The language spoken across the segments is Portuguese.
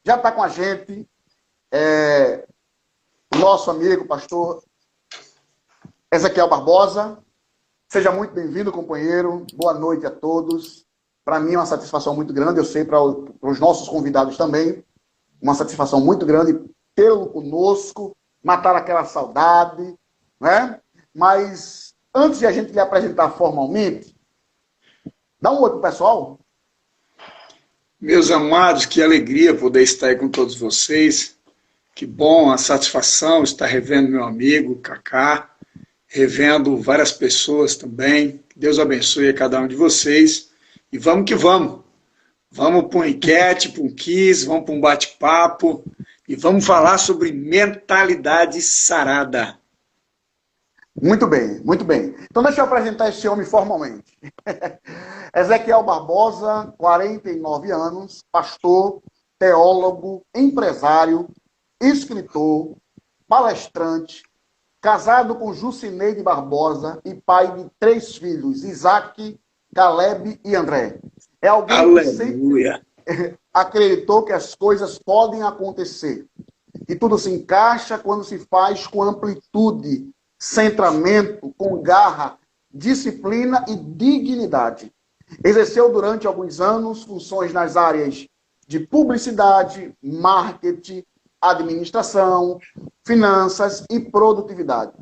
Já está com a gente nosso amigo, pastor Ezequiel Barbosa. Seja muito bem-vindo, companheiro. Boa noite a todos. Para mim é uma satisfação muito grande, eu sei para os nossos convidados também, uma satisfação muito grande tê-lo conosco, matar aquela saudade, né? Mas antes de a gente lhe apresentar formalmente, dá um oi pro pessoal. Meus amados, que alegria poder estar aí com todos vocês. Que bom, a satisfação estar revendo meu amigo, Cacá, revendo várias pessoas também. Que Deus abençoe a cada um de vocês. E vamos que vamos. Vamos para uma enquete, para um quiz, vamos para um bate-papo e vamos falar sobre mentalidade sarada. Muito bem, muito bem. Então deixa eu apresentar esse homem formalmente. Ezequiel Barbosa, 49 anos, pastor, teólogo, empresário, escritor, palestrante, casado com Jucineide Barbosa e pai de 3 filhos, Isaac, Caleb e André. É alguém que sempre acreditou que as coisas podem acontecer. E tudo se encaixa quando se faz com amplitude, centramento, com garra, disciplina e dignidade. Exerceu durante alguns anos funções nas áreas de publicidade, marketing, administração, finanças e produtividade.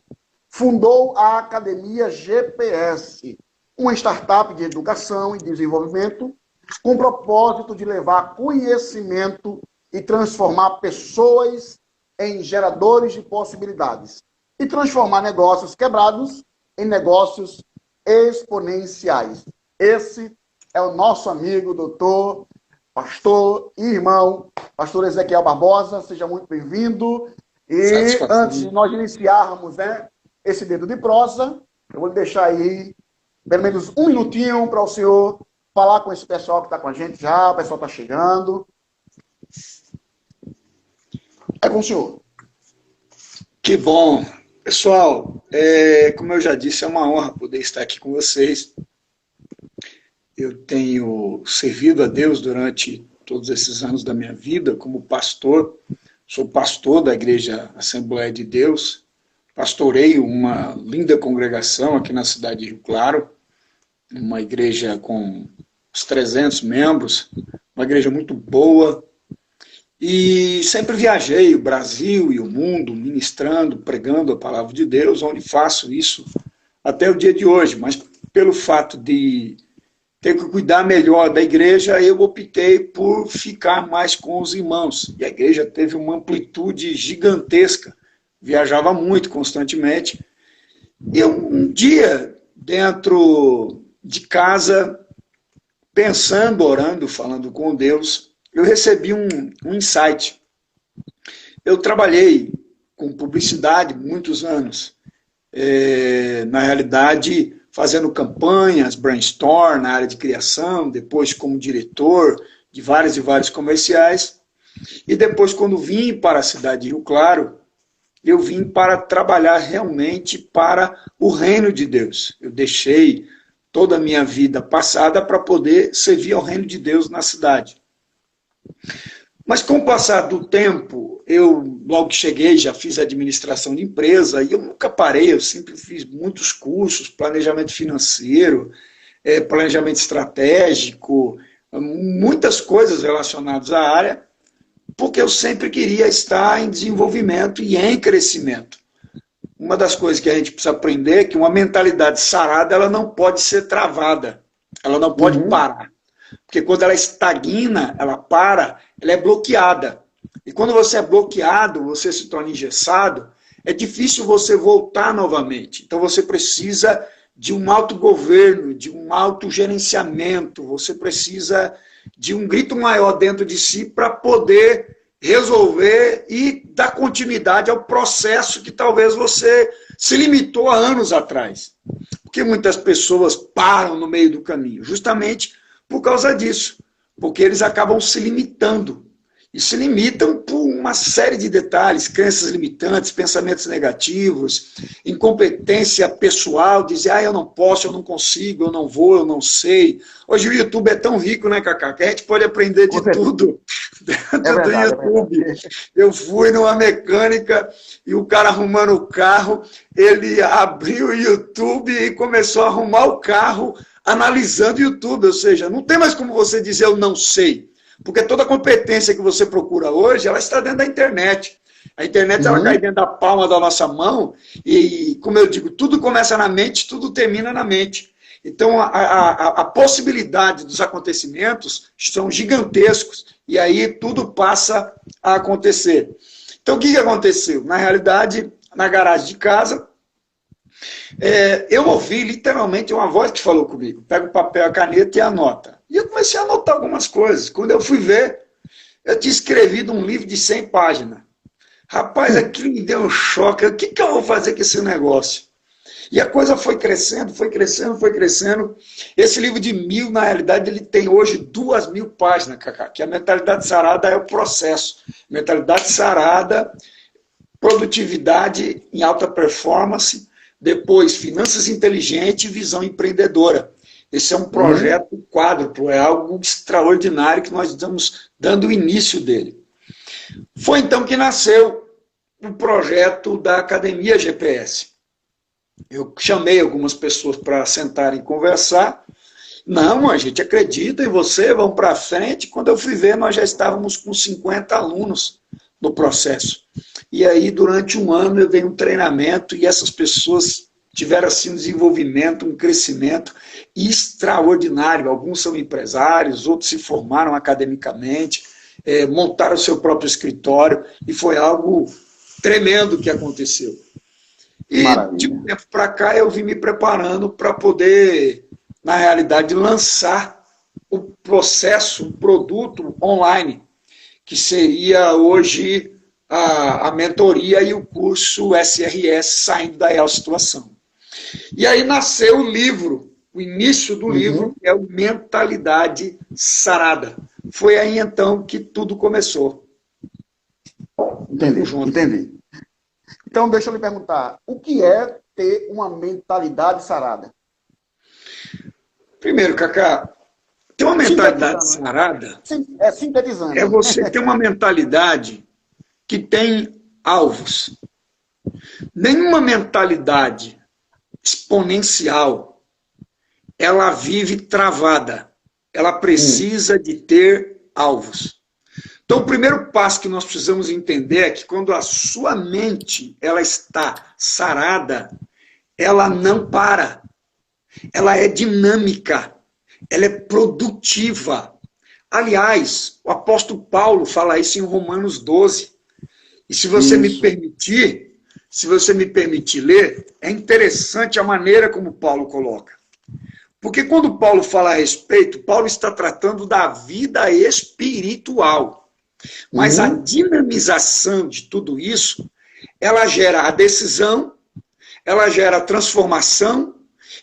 Fundou a Academia GPS, uma startup de educação e desenvolvimento com o propósito de levar conhecimento e transformar pessoas em geradores de possibilidades e transformar negócios quebrados em negócios exponenciais. Esse é o nosso amigo, doutor, pastor e irmão, pastor Ezequiel Barbosa. Seja muito bem-vindo. E antes de nós iniciarmos, né, esse dedo de prosa, eu vou deixar aí pelo menos um minutinho para o senhor falar com esse pessoal que está com a gente já. O pessoal está chegando. É com o senhor. Que bom. Pessoal, como eu já disse, é uma honra poder estar aqui com vocês. Eu tenho servido a Deus durante todos esses anos da minha vida como pastor. Sou pastor da Igreja Assembleia de Deus. Pastoreio uma linda congregação aqui na cidade de Rio Claro. Uma igreja com uns 300 membros. Uma igreja muito boa. E sempre viajei o Brasil e o mundo, ministrando, pregando a palavra de Deus, onde faço isso até o dia de hoje. Mas pelo fato de ter que cuidar melhor da igreja, eu optei por ficar mais com os irmãos. E a igreja teve uma amplitude gigantesca, viajava muito constantemente. E um dia, dentro de casa, pensando, orando, falando com Deus, eu recebi um insight. Eu trabalhei com publicidade muitos anos. Na realidade, fazendo campanhas, brainstorm na área de criação, depois como diretor de vários e vários comerciais. E depois, quando vim para a cidade de Rio Claro, eu vim para trabalhar realmente para o reino de Deus. Eu deixei toda a minha vida passada para poder servir ao reino de Deus na cidade. Mas com o passar do tempo, eu logo que cheguei já fiz administração de empresa e eu nunca parei, eu sempre fiz muitos cursos, planejamento financeiro, planejamento estratégico, muitas coisas relacionadas à área, porque eu sempre queria estar em desenvolvimento e em crescimento. Uma das coisas que a gente precisa aprender é que uma mentalidade sarada ela não pode ser travada, ela não pode parar. Porque quando ela estagna, ela para, ela é bloqueada. E quando você é bloqueado, você se torna engessado, é difícil você voltar novamente. Então você precisa de um autogoverno, de um autogerenciamento, você precisa de um grito maior dentro de si para poder resolver e dar continuidade ao processo que talvez você se limitou há anos atrás. Porque muitas pessoas param no meio do caminho, justamente por causa disso, porque eles acabam se limitando, e se limitam por uma série de detalhes, crenças limitantes, pensamentos negativos, incompetência pessoal, dizer, eu não posso, eu não consigo, eu não vou, eu não sei. Hoje o YouTube é tão rico, né, Cacá, que a gente pode aprender de tudo, É dentro do verdade, é YouTube. verdade. Eu fui numa mecânica e o cara arrumando o carro, ele abriu o YouTube e começou a arrumar o carro analisando o YouTube. Ou seja, não tem mais como você dizer eu não sei. Porque toda a competência que você procura hoje, ela está dentro da internet. A internet ela cai Uhum. dentro da palma da nossa mão e, como eu digo, tudo começa na mente, tudo termina na mente. Então, a possibilidade dos acontecimentos são gigantescos e aí tudo passa a acontecer. Então, o que aconteceu? Na realidade, na garagem de casa, eu ouvi literalmente uma voz que falou comigo. Pega o papel, a caneta e anota. E eu comecei a anotar algumas coisas. Quando eu fui ver, eu tinha escrevido um livro de 100 páginas. Rapaz, aquilo me deu um choque. O que eu vou fazer com esse negócio? E a coisa foi crescendo, foi crescendo, foi crescendo. Esse livro de 1000, na realidade, ele tem hoje 2000 páginas, Cacá, que a mentalidade sarada é o processo. Mentalidade sarada, produtividade em alta performance, depois finanças inteligentes e visão empreendedora. Esse é um projeto quádruplo, é algo extraordinário que nós estamos dando o início dele. Foi então que nasceu o projeto da Academia GPS. Eu chamei algumas pessoas para sentarem e conversar. Não, a gente acredita em você, vamos para frente. Quando eu fui ver, nós já estávamos com 50 alunos no processo. E aí, durante um ano, eu dei um treinamento e essas pessoas tiveram assim, um desenvolvimento, um crescimento extraordinário. Alguns são empresários, outros se formaram academicamente, montaram o seu próprio escritório e foi algo tremendo que aconteceu. E Maravilha. de um tempo para cá eu vim me preparando para poder, na realidade, lançar o processo, o produto online, que seria hoje a mentoria e o curso SRS saindo da situação. E aí nasceu o livro, o início do livro, que é o Mentalidade Sarada. Foi aí então que tudo começou. Entendi, entendi. Então, deixa eu lhe perguntar, o que é ter uma mentalidade sarada? Primeiro, Cacá, ter uma mentalidade sarada Sintetizando. é você ter uma mentalidade que tem alvos. Nenhuma mentalidade exponencial, ela vive travada. Ela precisa de ter alvos. Então, o primeiro passo que nós precisamos entender é que quando a sua mente ela está sarada, ela não para. Ela é dinâmica. Ela é produtiva. Aliás, o apóstolo Paulo fala isso em Romanos 12. E se você me permitir ler, é interessante a maneira como Paulo coloca. Porque quando Paulo fala a respeito, Paulo está tratando da vida espiritual. Mas a dinamização de tudo isso, ela gera a decisão, ela gera a transformação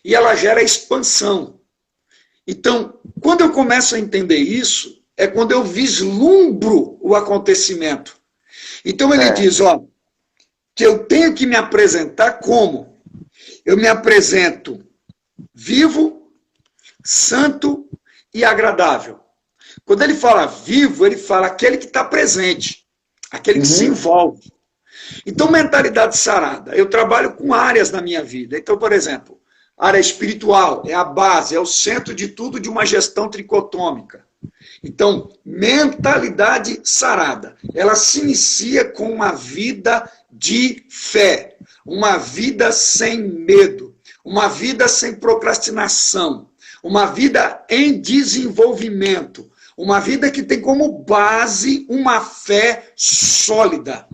e ela gera a expansão. Então, quando eu começo a entender isso, é quando eu vislumbro o acontecimento. Então ele diz, que eu tenho que me apresentar como? Eu me apresento vivo, santo e agradável. Quando ele fala vivo, ele fala aquele que está presente, aquele que se envolve. Então, mentalidade sarada. Eu trabalho com áreas na minha vida. Então, por exemplo, área espiritual é a base, é o centro de tudo de uma gestão tricotômica. Então, mentalidade sarada. Ela se inicia com uma vida de fé, uma vida sem medo, uma vida sem procrastinação, uma vida em desenvolvimento, uma vida que tem como base uma fé sólida.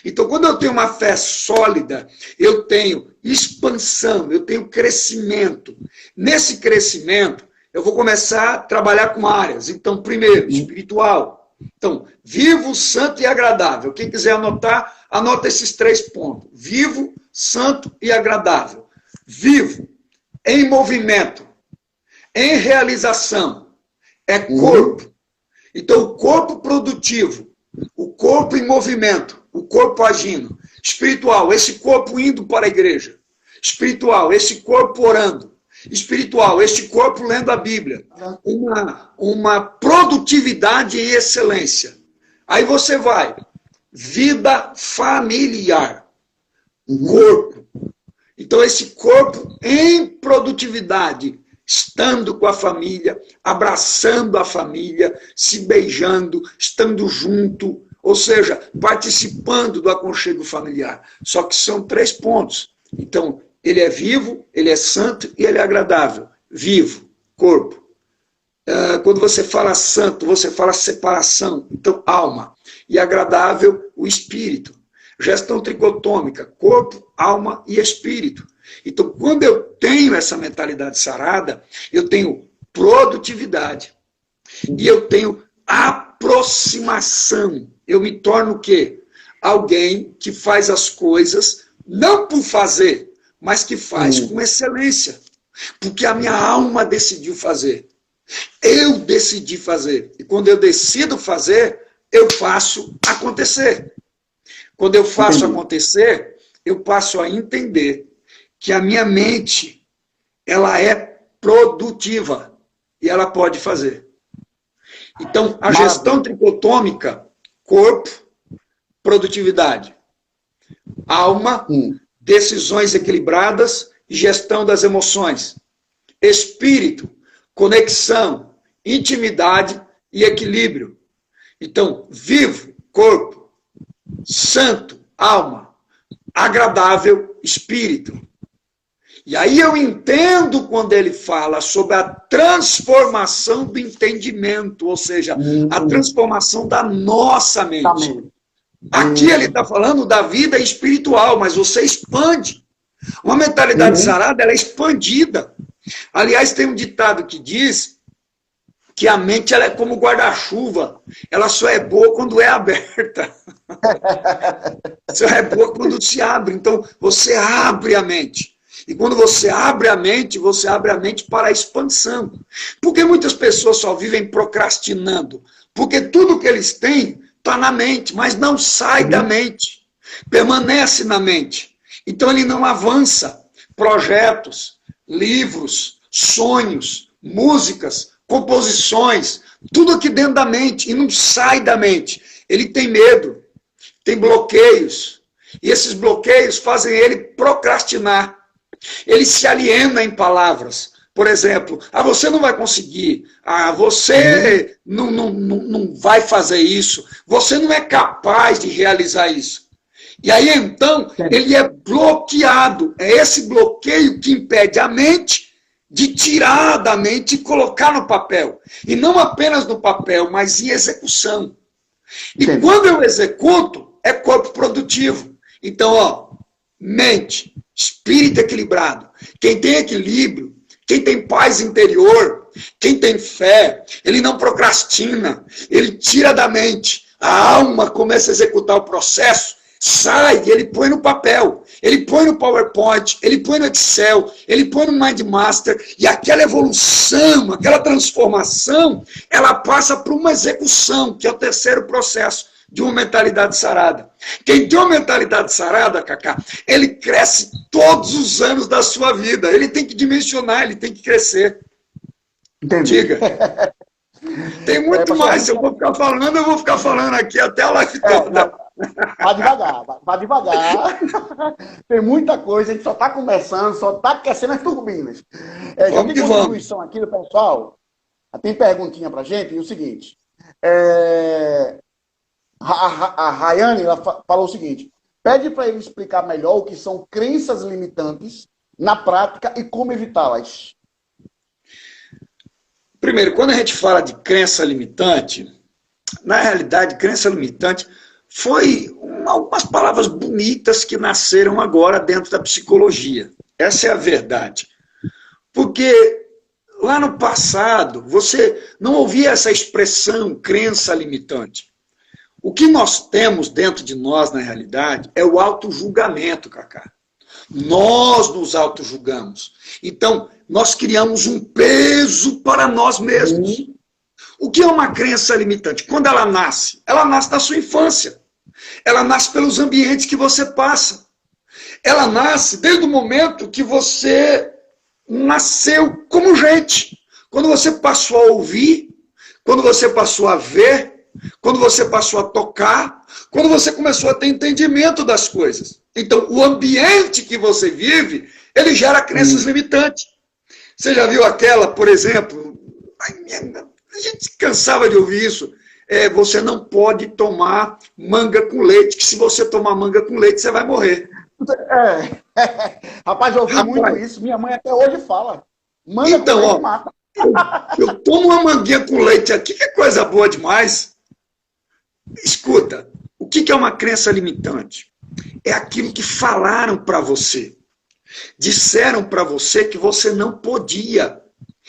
Então, quando eu tenho uma fé sólida, eu tenho expansão, eu tenho crescimento. Nesse crescimento, eu vou começar a trabalhar com áreas. Então, primeiro, espiritual. Então, vivo, santo e agradável. Quem quiser anotar, anota esses 3 pontos. Vivo, santo e agradável. Vivo, em movimento, em realização. É corpo. Então, o corpo produtivo, o corpo em movimento, o corpo agindo. Espiritual, esse corpo indo para a igreja. Espiritual, esse corpo orando. Espiritual, este corpo lendo a Bíblia. Uma produtividade em excelência. Aí você vai, vida familiar, corpo. Então esse corpo em produtividade, estando com a família, abraçando a família, se beijando, estando junto, ou seja, participando do aconchego familiar. Só que são 3 pontos. Então, ele é vivo, ele é santo e ele é agradável. Vivo, corpo. Quando você fala santo, você fala separação. Então, alma. E agradável, o espírito. Gestão tricotômica, corpo, alma e espírito. Então, quando eu tenho essa mentalidade sarada, eu tenho produtividade. E eu tenho aproximação. Eu me torno o quê? Alguém que faz as coisas, não por fazer, mas que faz com excelência. Porque a minha alma decidiu fazer. Eu decidi fazer. E quando eu decido fazer, eu faço acontecer. Quando eu faço acontecer, eu passo a entender que a minha mente, ela é produtiva e ela pode fazer. Então, a gestão tricotômica, corpo, produtividade. Alma, decisões equilibradas e gestão das emoções. Espírito, conexão, intimidade e equilíbrio. Então, vivo, corpo, santo, alma, agradável, espírito. E aí eu entendo quando ele fala sobre a transformação do entendimento, ou seja, a transformação da nossa mente. Aqui ele está falando da vida espiritual, mas você expande. Uma mentalidade sarada, ela é expandida. Aliás, tem um ditado que diz que a mente ela é como guarda-chuva. Ela só é boa quando é aberta. Só é boa quando se abre. Então, você abre a mente. E quando você abre a mente para a expansão. Porque muitas pessoas só vivem procrastinando. Porque tudo que eles têm está na mente, mas não sai da mente. Permanece na mente. Então ele não avança. Projetos, livros, sonhos, músicas, composições, tudo aqui dentro da mente. E não sai da mente. Ele tem medo, tem bloqueios. E esses bloqueios fazem ele procrastinar. Ele se aliena em palavras. Por exemplo, você não vai conseguir, você não vai fazer isso, você não é capaz de realizar isso. E aí, então, ele é bloqueado. É esse bloqueio que impede a mente de tirar da mente e colocar no papel. E não apenas no papel, mas em execução. E quando eu executo, é corpo produtivo. Então, mente, espírito equilibrado. Quem tem equilíbrio, quem tem paz interior, quem tem fé, ele não procrastina, ele tira da mente. A alma começa a executar o processo, sai e ele põe no papel, ele põe no PowerPoint, ele põe no Excel, ele põe no MindMaster, e aquela evolução, aquela transformação, ela passa por uma execução, que é o 3º processo de uma mentalidade sarada. Quem tem uma mentalidade sarada, Cacá, ele cresce todos os anos da sua vida. Ele tem que dimensionar, ele tem que crescer. Entendi. Diga. Tem muito mais. Eu vou ficar falando aqui até a live toda. Vá devagar. Tem muita coisa, a gente só está começando, só está aquecendo as turbinas. Vamos que vamos. Aqui do pessoal, tem perguntinha pra gente, e o seguinte... A Rayane falou o seguinte: pede para ele explicar melhor o que são crenças limitantes na prática e como evitá-las. Primeiro, quando a gente fala de crença limitante, na realidade, crença limitante foi algumas palavras bonitas que nasceram agora dentro da psicologia. Essa é a verdade. Porque lá no passado, você não ouvia essa expressão crença limitante. O que nós temos dentro de nós, na realidade, é o auto-julgamento, Cacá. Nós nos auto-julgamos. Então, nós criamos um peso para nós mesmos. O que é uma crença limitante? Quando ela nasce na sua infância. Ela nasce pelos ambientes que você passa. Ela nasce desde o momento que você nasceu como gente. Quando você passou a ouvir, quando você passou a ver, quando você passou a tocar, quando você começou a ter entendimento das coisas. Então, o ambiente que você vive, ele gera crenças limitantes. Você já viu aquela, por exemplo, a gente cansava de ouvir isso, você não pode tomar manga com leite, que se você tomar manga com leite, você vai morrer. Rapaz, eu ouvi muito isso, minha mãe até hoje fala. Manga então, com leite mata. Eu tomo uma manguinha com leite aqui, que é coisa boa demais. Escuta, o que é uma crença limitante? É aquilo que falaram para você. Disseram para você que você não podia.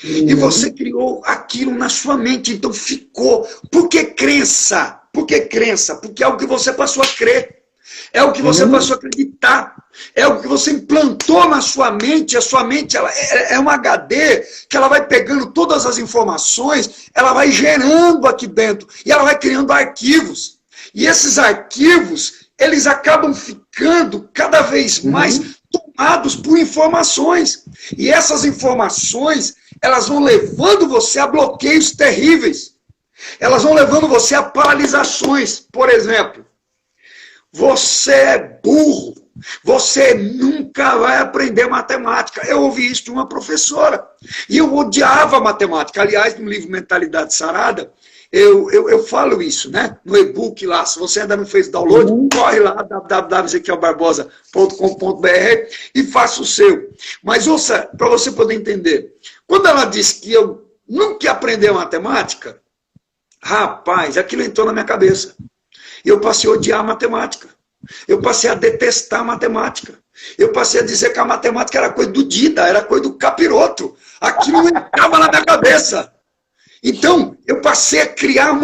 E você criou aquilo na sua mente, então ficou. Por que crença? Por que crença? Porque é algo que você passou a crer. É o que você passou a acreditar. É o que você implantou na sua mente. A sua mente ela é um HD que ela vai pegando todas as informações, ela vai gerando aqui dentro. E ela vai criando arquivos. E esses arquivos, eles acabam ficando cada vez mais tomados por informações. E essas informações, elas vão levando você a bloqueios terríveis. Elas vão levando você a paralisações. Por exemplo, você é burro, você nunca vai aprender matemática. Eu ouvi isso de uma professora. E eu odiava matemática. Aliás, no livro Mentalidade Sarada, eu falo isso, né? No e-book lá. Se você ainda não fez download, corre lá, www.ezequielbarbosa.com.br e faça o seu. Mas ouça, para você poder entender. Quando ela disse que eu nunca ia aprender matemática, rapaz, aquilo entrou na minha cabeça. E eu passei a odiar a matemática. Eu passei a detestar a matemática. Eu passei a dizer que a matemática era coisa do Dida, era coisa do capiroto. Aquilo não entrava na minha cabeça. Então, eu passei a criar um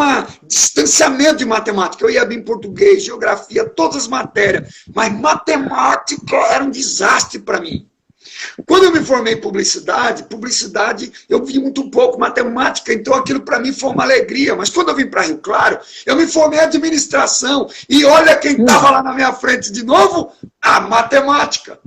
distanciamento de matemática. Eu ia bem em português, geografia, todas as matérias. Mas matemática era um desastre para mim. Quando eu me formei em publicidade, eu vi muito pouco matemática, então aquilo para mim foi uma alegria. Mas quando eu vim para Rio Claro, eu me formei em administração. E olha quem estava lá na minha frente de novo, a matemática.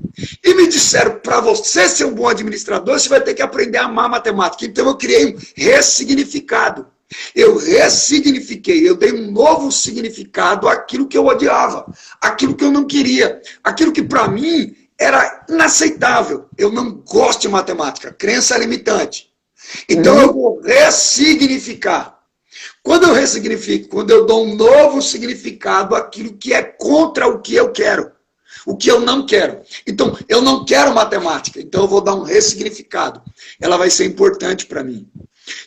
E me disseram, para você ser um bom administrador, você vai ter que aprender a amar matemática. Então eu criei um ressignificado. Eu ressignifiquei, eu dei um novo significado àquilo que eu odiava, àquilo que eu não queria, aquilo que para mim era inaceitável. Eu não gosto de matemática, crença limitante. Então eu vou ressignificar. Quando eu ressignifico, quando eu dou um novo significado àquilo que é contra o que eu quero, o que eu não quero. Então, eu não quero matemática, então eu vou dar um ressignificado. Ela vai ser importante para mim.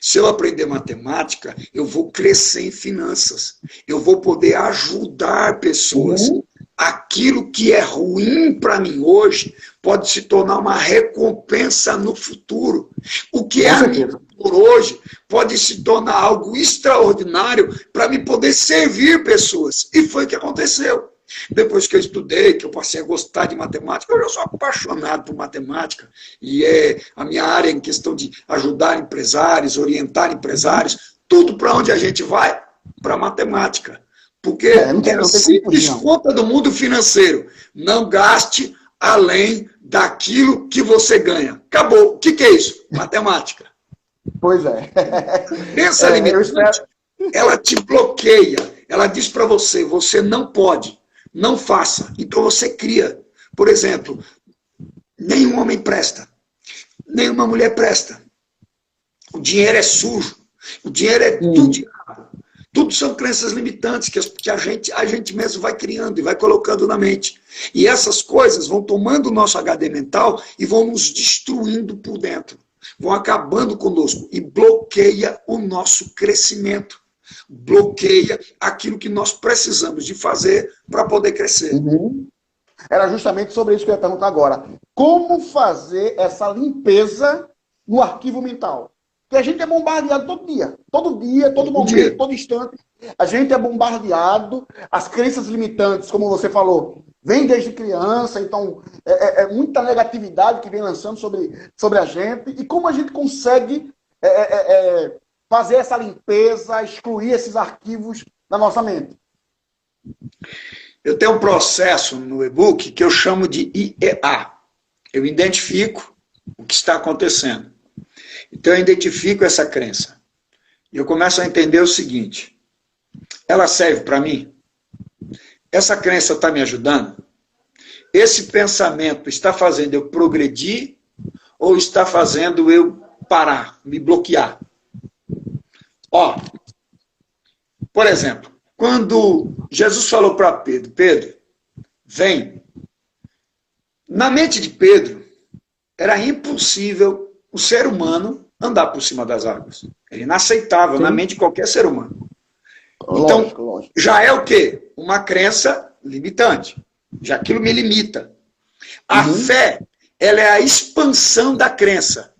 Se eu aprender matemática, eu vou crescer em finanças. Eu vou poder ajudar pessoas. Aquilo que é ruim para mim hoje pode se tornar uma recompensa no futuro. O que é ruim por hoje pode se tornar algo extraordinário para me poder servir pessoas. E foi o que aconteceu. Depois que eu estudei, que eu passei a gostar de matemática, eu sou apaixonado por matemática. E é a minha área em questão de ajudar empresários, orientar empresários, tudo para onde a gente vai, para matemática. Porque é a simples conta do mundo financeiro. Não gaste além daquilo que você ganha. Acabou. O que é isso? Matemática. Pois é. Crença limitante, ela te bloqueia. Ela diz para você, você não pode, não faça. Então você cria. Por exemplo, nenhum homem presta. Nenhuma mulher presta. O dinheiro é sujo. O dinheiro é do diabo. Tudo são crenças limitantes que a gente mesmo vai criando e vai colocando na mente. E essas coisas vão tomando o nosso HD mental e vão nos destruindo por dentro. Vão acabando conosco e bloqueia o nosso crescimento. Bloqueia aquilo que nós precisamos de fazer para poder crescer. Era justamente sobre isso que eu ia perguntar agora. Como fazer essa limpeza no arquivo mental? Porque a gente é bombardeado todo dia, todo momento, todo instante. A gente é bombardeado, as crenças limitantes, como você falou, vêm desde criança, então é muita negatividade que vem lançando sobre a gente. E como a gente consegue fazer essa limpeza, excluir esses arquivos da nossa mente? Eu tenho um processo no e-book que eu chamo de IEA. Eu identifico o que está acontecendo. Então eu identifico essa crença. E eu começo a entender o seguinte. ela serve para mim? Essa crença está me ajudando? Esse pensamento está fazendo eu progredir ou está fazendo eu parar, me bloquear? Ó, por exemplo, quando Jesus falou para Pedro, Pedro, vem. Na mente de Pedro, era impossível o ser humano andar por cima das águas. Ele não aceitava na mente de qualquer ser humano. Então, lógico. Já é o quê? Uma crença limitante. Já aquilo me limita. A fé, ela é a expansão da crença.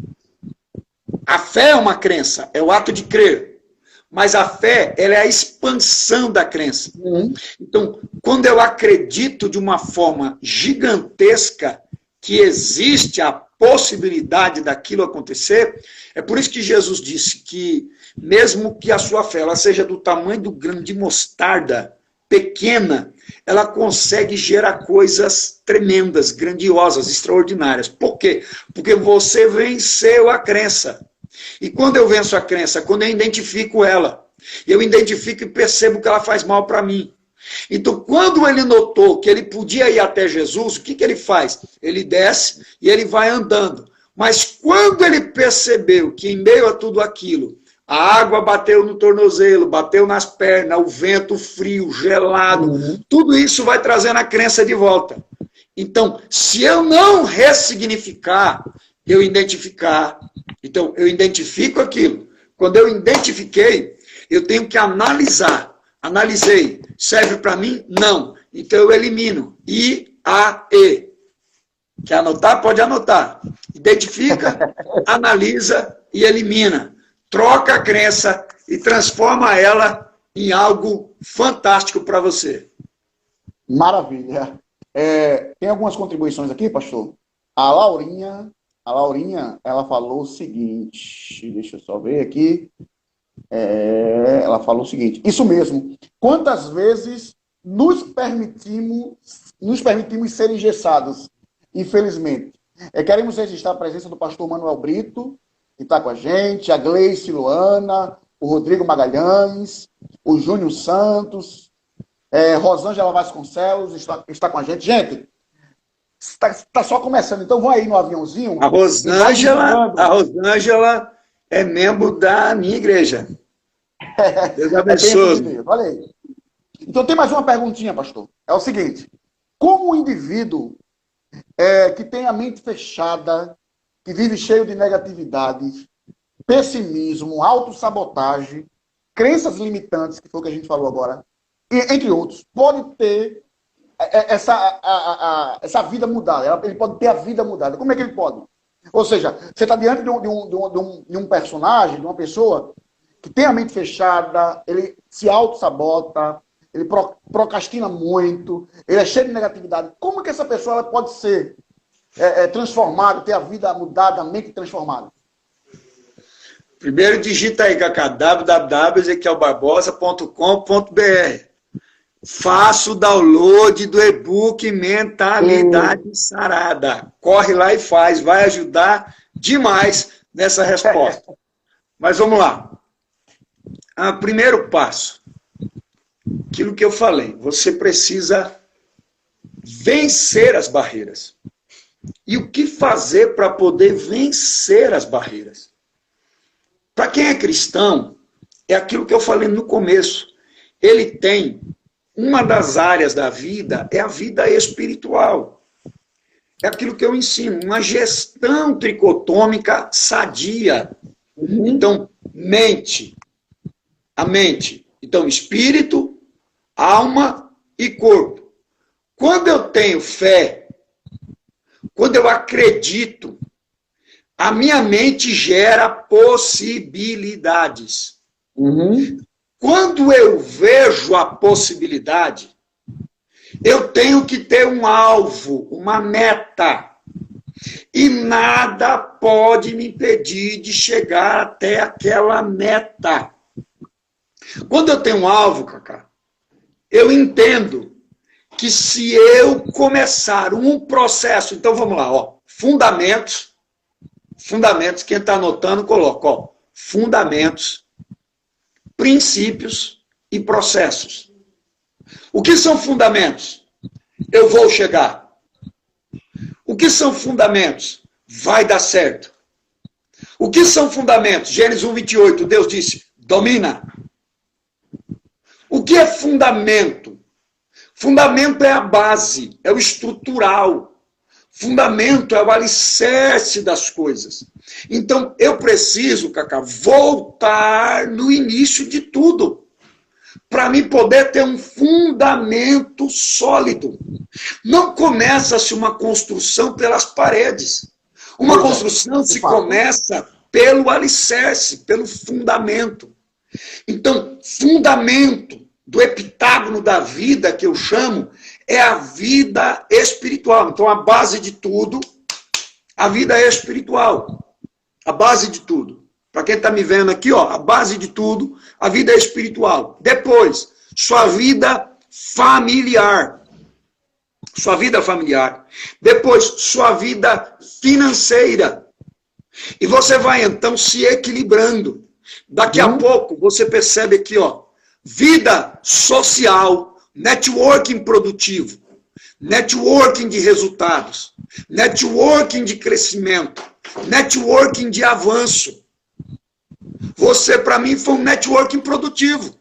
A fé é uma crença, é o ato de crer. Mas a fé, ela é a expansão da crença. Então, quando eu acredito de uma forma gigantesca que existe a possibilidade daquilo acontecer, é por isso que Jesus disse que, mesmo que a sua fé ela seja do tamanho do grão de mostarda, pequena, ela consegue gerar coisas tremendas, grandiosas, extraordinárias. Por quê? Porque você venceu a crença. E quando eu venço a crença, quando eu identifico ela, eu identifico e percebo que ela faz mal para mim. Então, quando ele notou que ele podia ir até Jesus, o que ele faz? Ele desce e ele vai andando. Mas quando ele percebeu que em meio a tudo aquilo, a água bateu no tornozelo, bateu nas pernas, o vento frio, gelado, tudo isso vai trazendo a crença de volta. Então, se eu não ressignificar, eu identificar, então eu identifico aquilo. Quando eu identifiquei, eu tenho que analisar. Analisei. Serve para mim? Não. Então eu elimino. I-A-E. Quer anotar? Pode anotar. Identifica, analisa e elimina. Troca a crença e transforma ela em algo fantástico para você. Maravilha. Tem algumas contribuições aqui, pastor? A Laurinha, ela falou o seguinte, deixa eu só ver aqui. Ela falou o seguinte, isso mesmo, quantas vezes nos permitimos ser engessados, infelizmente. Queremos registrar a presença do pastor Manuel Brito, que está com a gente, a Gleice Luana, o Rodrigo Magalhães, o Júnior Santos, Rosângela Vasconcelos está com a gente. Gente, está só começando, então vão aí no aviãozinho. A Rosângela é membro da minha igreja. Deus abençoe. Deus. Olha aí. Então tem mais uma perguntinha, pastor. É o seguinte, como o indivíduo que tem a mente fechada, que vive cheio de negatividade, pessimismo, autossabotagem, crenças limitantes, que foi o que a gente falou agora, entre outros, pode ter essa vida mudada. Ele pode ter a vida mudada. Como é que ele pode? Ou seja, você está diante de um personagem, de uma pessoa que tem a mente fechada, ele se auto-sabota, ele procrastina muito, ele é cheio de negatividade. Como que essa pessoa ela pode ser transformada, ter a vida mudada, a mente transformada? Primeiro digita aí, Cacá, www.ezequielbarbosa.com.br. Faça o download do e-book Mentalidade Sarada. Corre lá e faz, vai ajudar demais nessa resposta. Mas vamos lá. Primeiro passo, aquilo que eu falei, você precisa vencer as barreiras. E o que fazer para poder vencer as barreiras? Para quem é cristão, é aquilo que eu falei no começo. Ele tem, uma das áreas da vida é a vida espiritual. É aquilo que eu ensino, uma gestão tricotômica sadia. Então, a mente. Então, espírito, alma e corpo. Quando eu tenho fé, quando eu acredito, a minha mente gera possibilidades. Quando eu vejo a possibilidade, eu tenho que ter um alvo, uma meta. E nada pode me impedir de chegar até aquela meta. Quando eu tenho um alvo, Cacá, eu entendo que se eu começar um processo, então vamos lá, ó, fundamentos, quem está anotando, coloca, ó, fundamentos, princípios e processos. O que são fundamentos? Eu vou chegar. O que são fundamentos? Vai dar certo. O que são fundamentos? Gênesis 1:28, Deus disse, domina. O que é fundamento? Fundamento é a base, é o estrutural. Fundamento é o alicerce das coisas. Então, eu preciso, Cacá, voltar no início de tudo, para mim poder ter um fundamento sólido. Não começa-se uma construção pelas paredes. Uma construção se começa pelo alicerce, pelo fundamento. Então, fundamento do heptágono da vida, que eu chamo, é a vida espiritual. Então, a base de tudo, a vida é espiritual. A base de tudo. Para quem está me vendo aqui, ó, a base de tudo, a vida é espiritual. Depois, sua vida familiar. Sua vida familiar. Depois, sua vida financeira. E você vai, então, se equilibrando. Daqui a pouco, você percebe aqui, ó, vida social, networking produtivo, networking de resultados, networking de crescimento, networking de avanço. Você, para mim, foi um networking produtivo.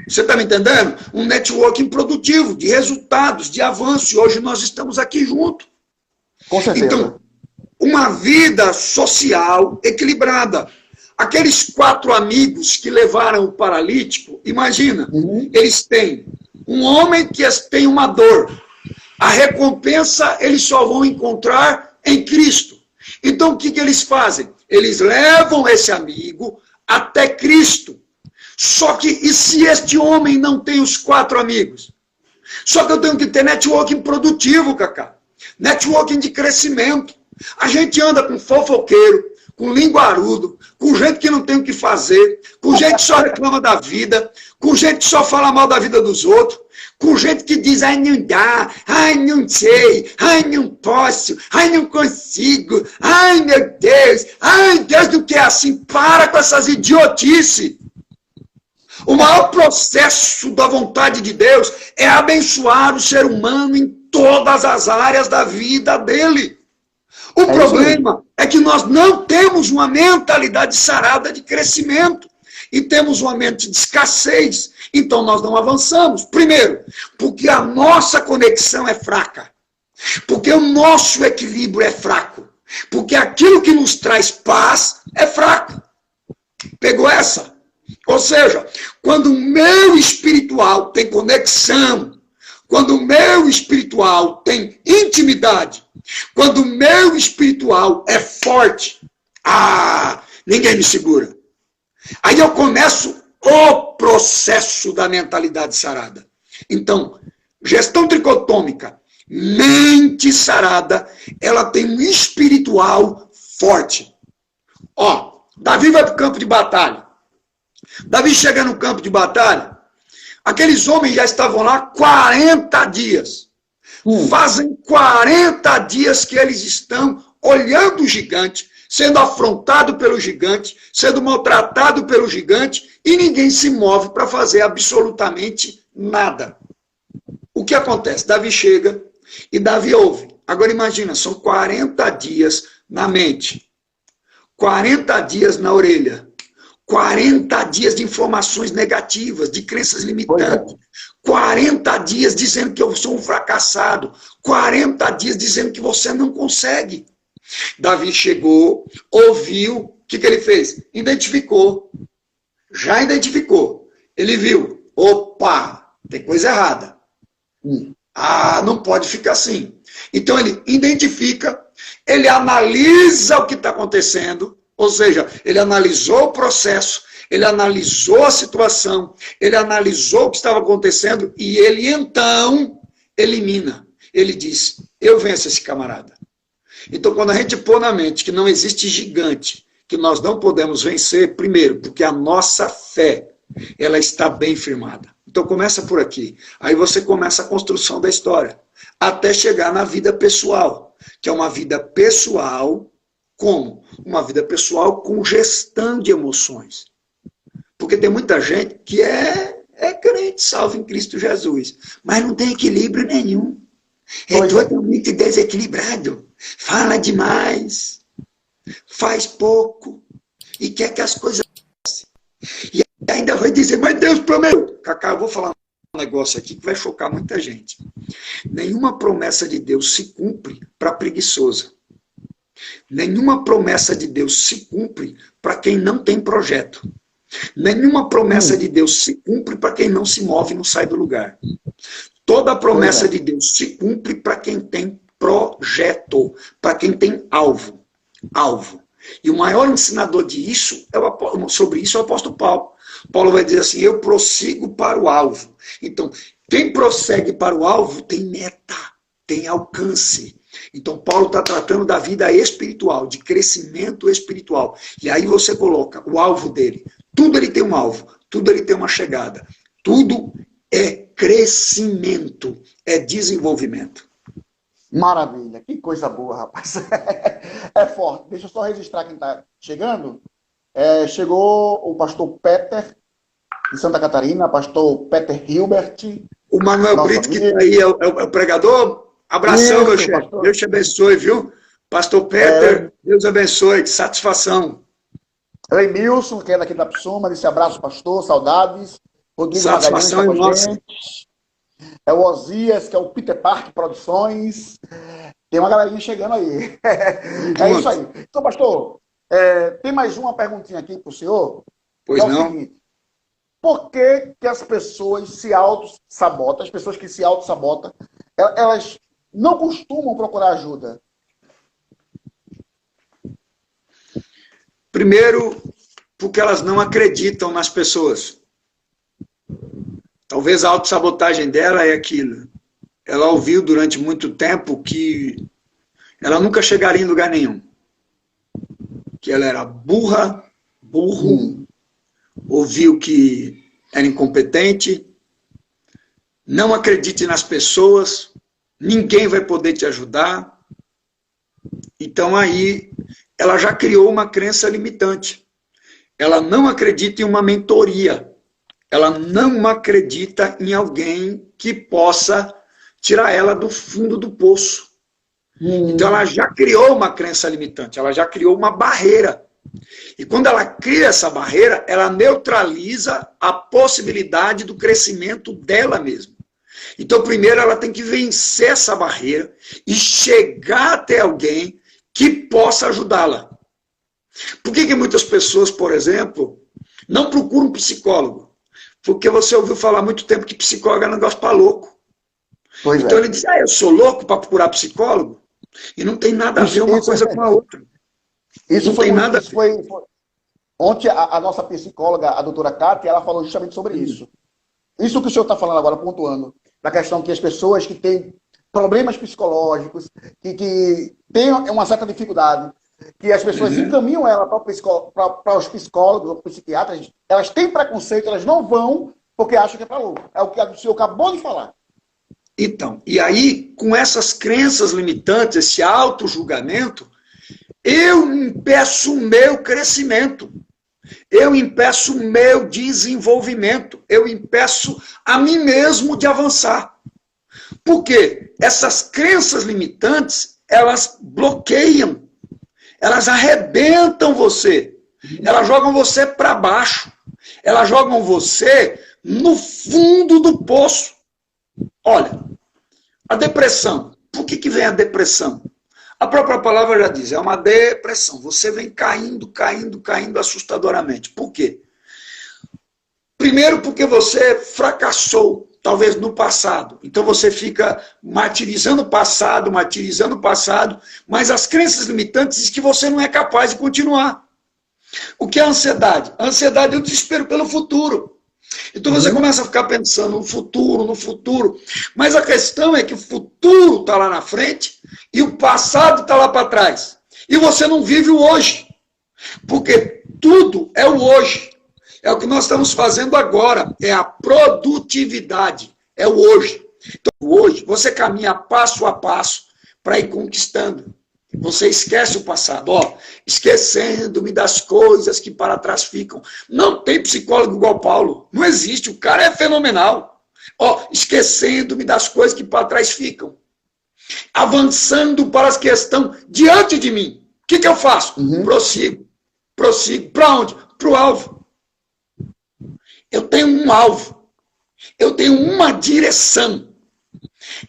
Você está me entendendo? Um networking produtivo, de resultados, de avanço. E hoje nós estamos aqui juntos. Com certeza. Então, uma vida social equilibrada. Aqueles 4 amigos que levaram o paralítico, imagina, eles têm um homem que tem uma dor. A recompensa eles só vão encontrar em Cristo. Então, o que eles fazem? Eles levam esse amigo até Cristo. Só que, e se este homem não tem os 4 amigos? Só que eu tenho que ter networking produtivo, Cacá. Networking de crescimento. A gente anda com fofoqueiro, com linguarudo, com gente que não tem o que fazer, com gente que só reclama da vida, com gente que só fala mal da vida dos outros, com gente que diz, ai, não dá, ai, não sei, ai, não posso, ai, não consigo, ai, meu Deus não quer assim. Para com essas idiotices. O maior processo da vontade de Deus é abençoar o ser humano em todas as áreas da vida dele. O problema é que nós não temos uma mentalidade sarada de crescimento e temos uma mente de escassez. Então nós não avançamos. Primeiro, porque a nossa conexão é fraca. Porque o nosso equilíbrio é fraco. Porque aquilo que nos traz paz é fraco. Pegou essa? Ou seja, quando o meu espiritual tem conexão, quando o meu espiritual tem intimidade, quando o meu espiritual é forte, ninguém me segura. Aí eu começo o processo da mentalidade sarada. Então, gestão tricotômica, mente sarada, ela tem um espiritual forte. Ó, Davi vai para o campo de batalha. Davi chega no campo de batalha, aqueles homens já estavam lá 40 dias. Fazem 40 dias que eles estão olhando o gigante, sendo afrontado pelo gigante, sendo maltratado pelo gigante, e ninguém se move para fazer absolutamente nada. O que acontece? Davi chega e Davi ouve. Agora imagina, são 40 dias na mente, 40 dias na orelha, 40 dias de informações negativas, de crenças limitantes, 40 dias dizendo que eu sou um fracassado, 40 dias dizendo que você não consegue. Davi chegou, ouviu, o que ele fez? Identificou. Já identificou. Ele viu, opa, tem coisa errada. Não pode ficar assim. Então ele identifica, ele analisa o que está acontecendo, ou seja, ele analisou o processo, ele analisou a situação, ele analisou o que estava acontecendo e ele então elimina. Ele diz, eu venço esse camarada. Então quando a gente pôr na mente que não existe gigante, que nós não podemos vencer, primeiro, porque a nossa fé, ela está bem firmada. Então começa por aqui. Aí você começa a construção da história. Até chegar na vida pessoal, que é uma vida pessoal. Como? Uma vida pessoal com gestão de emoções. Porque tem muita gente que é crente, salvo em Cristo Jesus, mas não tem equilíbrio nenhum. É totalmente desequilibrado. Fala demais, faz pouco e quer que as coisas... E ainda vai dizer, mas Deus prometeu. Cacá, eu vou falar um negócio aqui que vai chocar muita gente. Nenhuma promessa de Deus se cumpre para preguiçoso. Nenhuma promessa de Deus se cumpre para quem não tem projeto. Nenhuma promessa de Deus se cumpre para quem não se move e não sai do lugar. Toda promessa de Deus se cumpre para quem tem projeto, para quem tem alvo. Alvo. E o maior ensinador sobre isso é o apóstolo Paulo. Paulo vai dizer assim, eu prossigo para o alvo. Então, quem prossegue para o alvo tem meta, tem alcance. Então, Paulo está tratando da vida espiritual, de crescimento espiritual. E aí você coloca o alvo dele. Tudo ele tem um alvo, tudo ele tem uma chegada. Tudo é crescimento, é desenvolvimento. Maravilha, que coisa boa, rapaz. É forte. Deixa eu só registrar quem está chegando. Chegou o pastor Peter, de Santa Catarina, pastor Peter Hilbert. O Manuel Brito, que está aí, é o pregador. Abração, isso, meu chefe. Deus te abençoe, viu? Pastor Peter, Deus abençoe, satisfação. Emilson, que é daqui da Psuma, disse abraço, pastor, saudades. Rodrigo satisfação é nossa. É o Osias, que é o Peter Park Produções. Tem uma galerinha chegando aí. É isso aí. Então, pastor, tem mais uma perguntinha aqui para o senhor. Pois é não. O seguinte, por que as pessoas se auto-sabotam, as pessoas que se auto-sabotam, elas não costumam procurar ajuda? Primeiro, porque elas não acreditam nas pessoas. Talvez a autossabotagem dela é aquilo. Ela ouviu durante muito tempo que ela nunca chegaria em lugar nenhum. Que ela era burro, ouviu que era incompetente, não acredite nas pessoas, ninguém vai poder te ajudar. Então aí ela já criou uma crença limitante. Ela não acredita em uma mentoria. Ela não acredita em alguém que possa tirar ela do fundo do poço. Então ela já criou uma crença limitante, ela já criou uma barreira. E quando ela cria essa barreira, ela neutraliza a possibilidade do crescimento dela mesma. Então primeiro ela tem que vencer essa barreira e chegar até alguém que possa ajudá-la. Por que muitas pessoas, por exemplo, não procuram um psicólogo? Porque você ouviu falar há muito tempo que psicólogo é um negócio para louco. Então ele diz, eu sou louco para procurar psicólogo? E não tem nada a ver uma coisa com a outra. Isso não foi, tem nada foi Ontem a nossa psicóloga, a doutora Kátia, ela falou justamente sobre isso. Isso que o senhor está falando agora, pontuando, da questão que as pessoas que têm problemas psicológicos, que têm uma certa dificuldade, que as pessoas encaminham ela para os psicólogos ou psiquiatras, elas têm preconceito, elas não vão porque acham que é para louco. É o que o senhor acabou de falar. Então, e aí, com essas crenças limitantes, esse auto-julgamento, eu impeço o meu crescimento, eu impeço o meu desenvolvimento, eu impeço a mim mesmo de avançar. Por quê? Essas crenças limitantes, elas bloqueiam, elas arrebentam você, elas jogam você para baixo, elas jogam você no fundo do poço. Olha, a depressão, por que vem a depressão? A própria palavra já diz, é uma depressão. Você vem caindo, caindo, caindo assustadoramente. Por quê? Primeiro porque você fracassou, talvez no passado. Então você fica martirizando o passado, mas as crenças limitantes dizem que você não é capaz de continuar. O que é a ansiedade? A ansiedade é o desespero pelo futuro. Então você começa a ficar pensando no futuro, mas a questão é que o futuro está lá na frente e o passado está lá para trás. E você não vive o hoje, porque tudo é o hoje. É o que nós estamos fazendo agora, é a produtividade, é o hoje. Então hoje você caminha passo a passo para ir conquistando. Você esquece o passado, ó, esquecendo-me das coisas que para trás ficam. Não tem psicólogo igual Paulo, não existe, o cara é fenomenal. Ó, esquecendo-me das coisas que para trás ficam, avançando para as que estão diante de mim. O que eu faço? Prossigo. Para onde? Para o alvo. Eu tenho um alvo, eu tenho uma direção.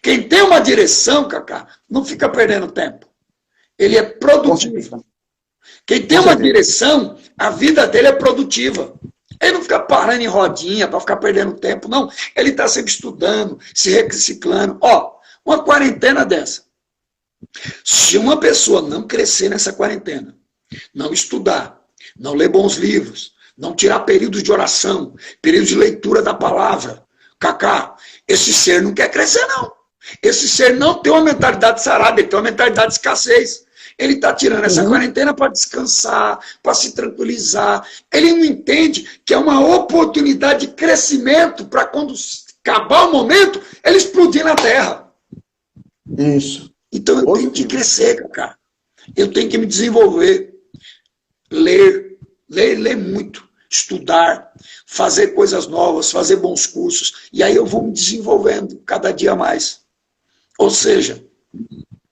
Quem tem uma direção, Cacá, não fica perdendo tempo. Ele é produtivo. Quem tem uma direção, a vida dele é produtiva. Ele não fica parando em rodinha para ficar perdendo tempo, não. Ele está sempre estudando, se reciclando. Ó, uma quarentena dessa. Se uma pessoa não crescer nessa quarentena, não estudar, não ler bons livros, não tirar períodos de oração, períodos de leitura da palavra, Cacá, esse ser não quer crescer, não. Esse ser não tem uma mentalidade sarada, ele tem uma mentalidade de escassez. Ele está tirando essa quarentena para descansar, para se tranquilizar. Ele não entende que é uma oportunidade de crescimento para quando acabar o momento, ele explodir na Terra. Isso. Então eu tenho que crescer, Cacá. Eu tenho que me desenvolver. Ler muito. Estudar. Fazer coisas novas, fazer bons cursos. E aí eu vou me desenvolvendo cada dia mais. Ou seja,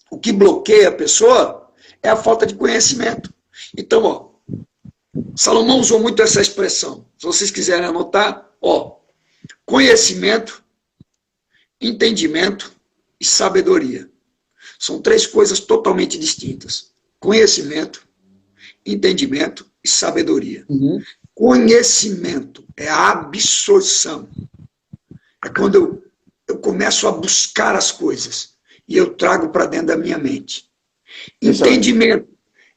o que bloqueia a pessoa é a falta de conhecimento. Então, ó, Salomão usou muito essa expressão. Se vocês quiserem anotar, ó, conhecimento, entendimento e sabedoria. São três coisas totalmente distintas. Conhecimento, entendimento e sabedoria. Conhecimento é a absorção. É quando eu começo a buscar as coisas e eu trago para dentro da minha mente. Entendimento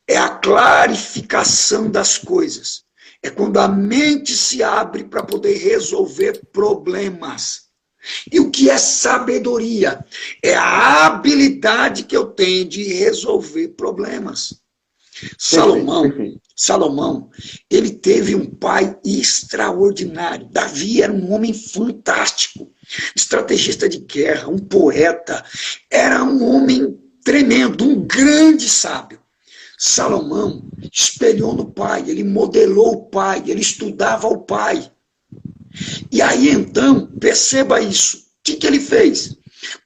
é a clarificação das coisas. É quando a mente se abre para poder resolver problemas. E o que é sabedoria? É a habilidade que eu tenho de resolver problemas. Salomão, ele teve um pai extraordinário. Davi era um homem fantástico, estrategista de guerra, um poeta, era um homem tremendo, um grande sábio. Salomão espelhou no pai, ele modelou o pai, ele estudava o pai. E aí então, perceba isso, o que ele fez?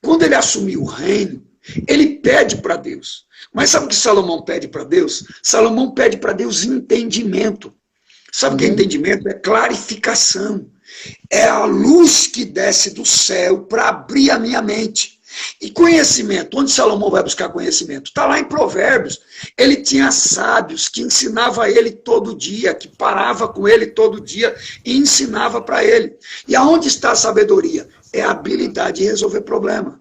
Quando ele assumiu o reino, ele pede para Deus. Mas sabe o que Salomão pede para Deus? Salomão pede para Deus entendimento. Sabe o que é entendimento? É clarificação. É a luz que desce do céu para abrir a minha mente. E conhecimento, onde Salomão vai buscar conhecimento? Está lá em Provérbios. Ele tinha sábios que ensinavam a ele todo dia, que parava com ele todo dia e ensinava para ele. E aonde está a sabedoria? É a habilidade de resolver problema.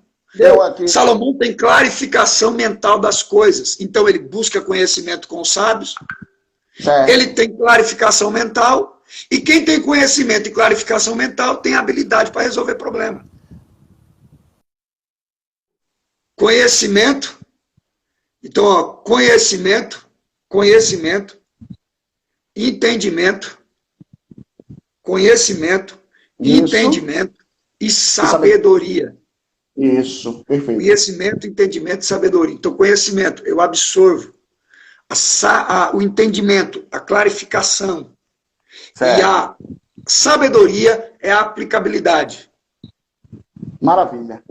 Salomão tem clarificação mental das coisas. Então ele busca conhecimento com os sábios. Ele tem clarificação mental. E quem tem conhecimento e clarificação mental tem habilidade para resolver problema. Conhecimento. Então, ó, conhecimento, entendimento, entendimento e sabedoria. Isso, perfeito. Conhecimento, entendimento e sabedoria. Então, conhecimento, eu absorvo. O entendimento, a clarificação. Certo. E a sabedoria é a aplicabilidade. Maravilha.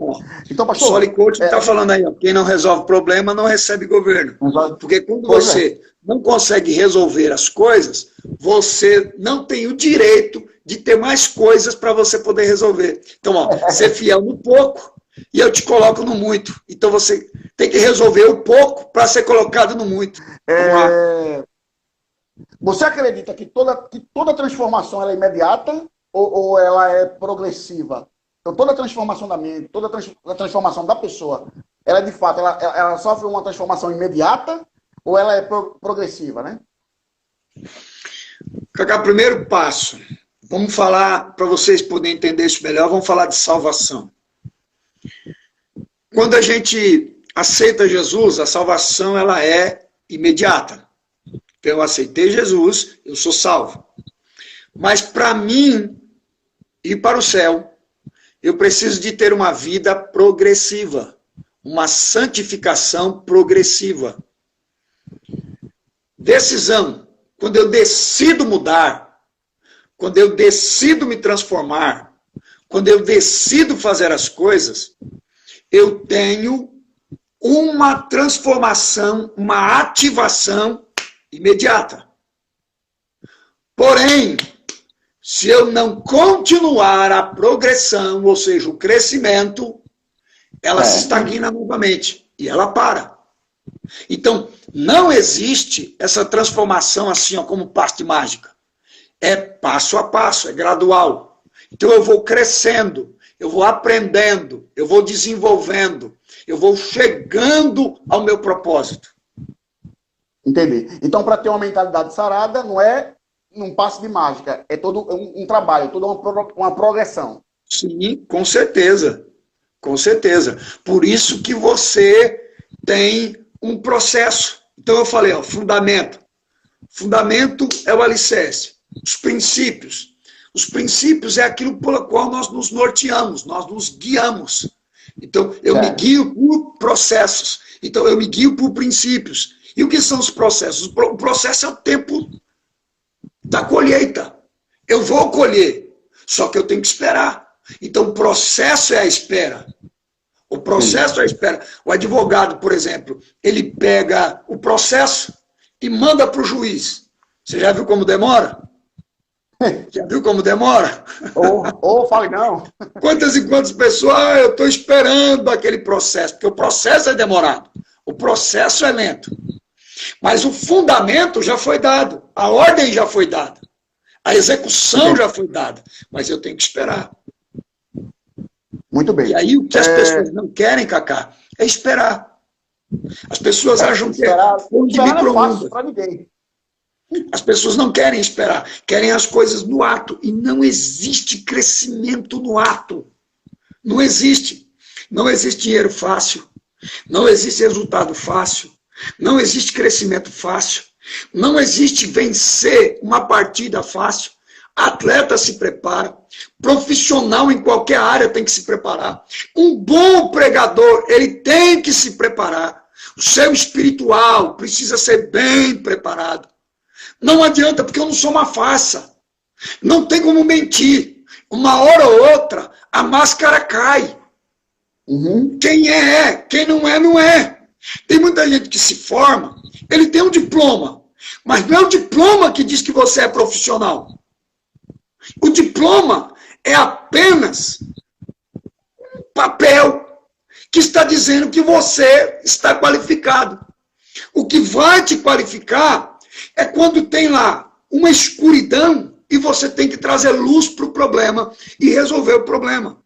Então, pastor, Solly Coach está falando aí, ó, quem não resolve problema não recebe governo. Porque quando você não consegue resolver as coisas, você não tem o direito de ter mais coisas para você poder resolver. Então, ó, ser fiel no pouco e eu te coloco no muito. Então você tem que resolver o pouco para ser colocado no muito. Você acredita que toda transformação ela é imediata ou ela é progressiva? Então, toda transformação da mente, toda transformação da pessoa, ela de fato, ela sofre uma transformação imediata ou ela é progressiva, né? Cacá, primeiro passo. Vamos falar, para vocês poderem entender isso melhor, vamos falar de salvação. Quando a gente aceita Jesus, a salvação ela é imediata. Então, eu aceitei Jesus, eu sou salvo. Mas para mim ir para o céu, eu preciso de ter uma vida progressiva, uma santificação progressiva. decisão, quando eu decido mudar, quando eu decido me transformar, quando eu decido fazer as coisas, eu tenho uma transformação, uma ativação imediata. Porém, se eu não continuar a progressão, ou seja, o crescimento, ela se estagna novamente e ela para. Então, não existe essa transformação assim, ó, como passe de mágica. É passo a passo, é gradual. Então eu vou crescendo, eu vou aprendendo, eu vou desenvolvendo, eu vou chegando ao meu propósito. Entendi. Então, para ter uma mentalidade sarada, não é um passe de mágica, é todo um trabalho, toda uma progressão. Sim, com certeza. Com certeza. Por isso que você tem um processo. Então eu falei, ó, fundamento. Fundamento é o alicerce. Os princípios. Os princípios é aquilo pelo qual nós nos norteamos, nós nos guiamos. Então, eu me guio por processos. Então, eu me guio por princípios. E o que são os processos? O processo é o tempo da colheita. Eu vou colher, só que eu tenho que esperar. Então, o processo é a espera. O processo é a espera. O advogado, por exemplo, ele pega o processo e manda para o juiz. Você já viu como demora? Já viu como demora? Ou fale não. Quantas e quantas pessoas, eu estou esperando aquele processo, porque o processo é demorado. O processo é lento. Mas o fundamento já foi dado. A ordem já foi dada. A execução já foi dada. Mas eu tenho que esperar. Muito bem. E aí o que as pessoas não querem, Cacá, é esperar. As pessoas acham que é forno de micro-ondas. Para ninguém. As pessoas não querem esperar, querem as coisas no ato. E não existe crescimento no ato. Não existe. Não existe dinheiro fácil. Não existe resultado fácil. Não existe crescimento fácil. Não existe vencer uma partida fácil. Atleta se prepara. Profissional em qualquer área tem que se preparar. Um bom pregador, ele tem que se preparar. O seu espiritual precisa ser bem preparado. Não adianta, porque eu não sou uma farsa. Não tem como mentir. Uma hora ou outra, a máscara cai. Quem é, quem não é, não é. Tem muita gente que se forma, ele tem um diploma, mas não é o diploma que diz que você é profissional. O diploma é apenas um papel que está dizendo que você está qualificado. O que vai te qualificar é quando tem lá uma escuridão e você tem que trazer luz para o problema e resolver o problema.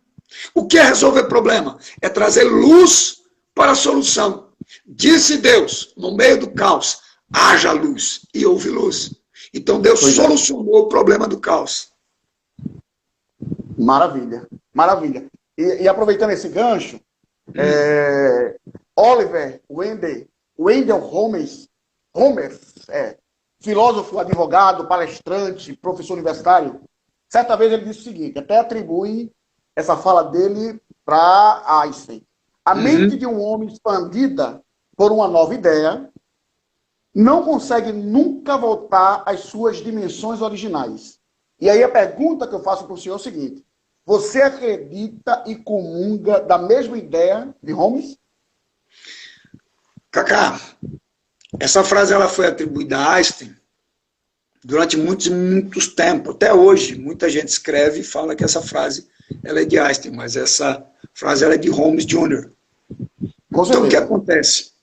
O que é resolver problema? É trazer luz para a solução. Disse Deus, no meio do caos, haja luz, e houve luz. Então Deus solucionou o problema do caos. Maravilha, maravilha. E aproveitando esse gancho, Oliver Wendell Holmes, filósofo, advogado, palestrante, professor universitário, certa vez ele disse o seguinte, até atribui essa fala dele para Einstein. A mente de um homem expandida por uma nova ideia não consegue nunca voltar às suas dimensões originais. E aí a pergunta que eu faço para o senhor é o seguinte, você acredita e comunga da mesma ideia de Holmes? Cacá, essa frase ela foi atribuída a Einstein durante muitos tempos. Até hoje, muita gente escreve e fala que essa frase ela é de Einstein, mas essa frase ela é de Holmes Jr. Então, o que acontece?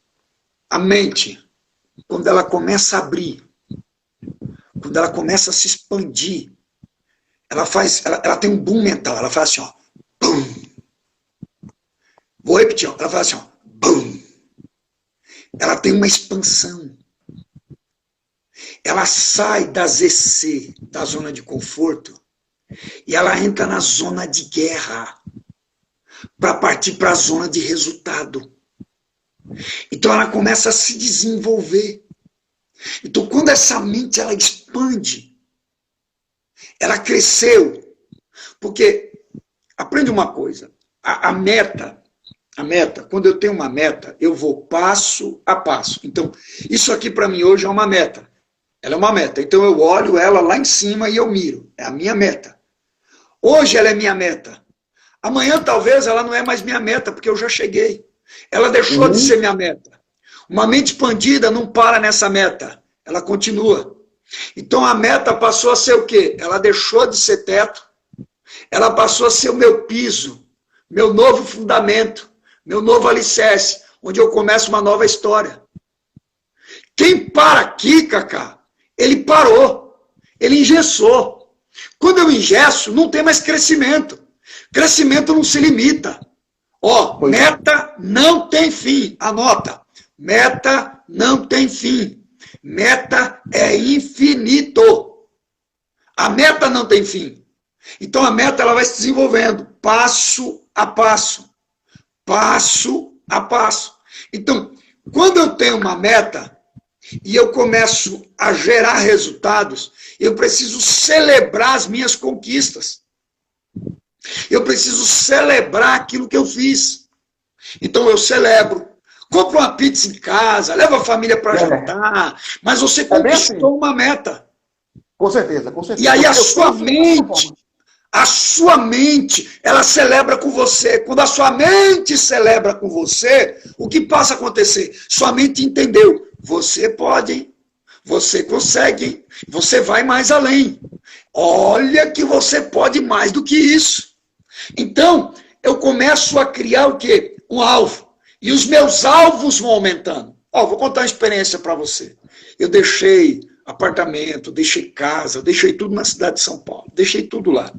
A mente, quando ela começa a abrir, quando ela começa a se expandir, ela tem um boom mental, ela faz assim, ó, boom. Vou repetir, ó, ela faz assim, ó, boom. Ela tem uma expansão. Ela sai da ZC, da zona de conforto, e ela entra na zona de guerra, para partir para a zona de resultado. Então ela começa a se desenvolver. Então quando essa mente ela expande, ela cresceu. Porque, aprende uma coisa, a meta, A meta, quando eu tenho uma meta, eu vou passo a passo. Então, isso aqui para mim hoje é uma meta. Ela é uma meta. Então eu olho ela lá em cima e eu miro. É a minha meta. Hoje ela é minha meta. Amanhã talvez ela não é mais minha meta, porque eu já cheguei. Ela deixou de ser minha meta. Uma mente expandida não para nessa meta. Ela continua. Então a meta passou a ser o quê? Ela deixou de ser teto. Ela passou a ser o meu piso, meu novo fundamento, meu novo alicerce, onde eu começo uma nova história. Quem para aqui, Cacá, ele parou. Ele engessou. Quando eu engesso, não tem mais crescimento. Crescimento não se limita. Ó, meta não tem fim. Anota. Meta não tem fim. Meta é infinito. A meta não tem fim. Então a meta ela vai se desenvolvendo passo a passo. Passo a passo. Então, quando eu tenho uma meta e eu começo a gerar resultados, eu preciso celebrar as minhas conquistas. Eu preciso celebrar aquilo que eu fiz. Então eu celebro. Compro uma pizza em casa, levo a família para jantar, mas você conquistou uma meta. Com certeza, com certeza. E aí a sua mente, ela celebra com você. Quando a sua mente celebra com você, o que passa a acontecer? Sua mente entendeu. Você pode, hein? Você consegue, hein? Você vai mais além. Olha que você pode mais do que isso. Então, eu começo a criar o quê? Um alvo. E os meus alvos vão aumentando. Ó, vou contar uma experiência para você. Eu deixei apartamento, deixei casa, deixei tudo na cidade de São Paulo. Deixei tudo lá.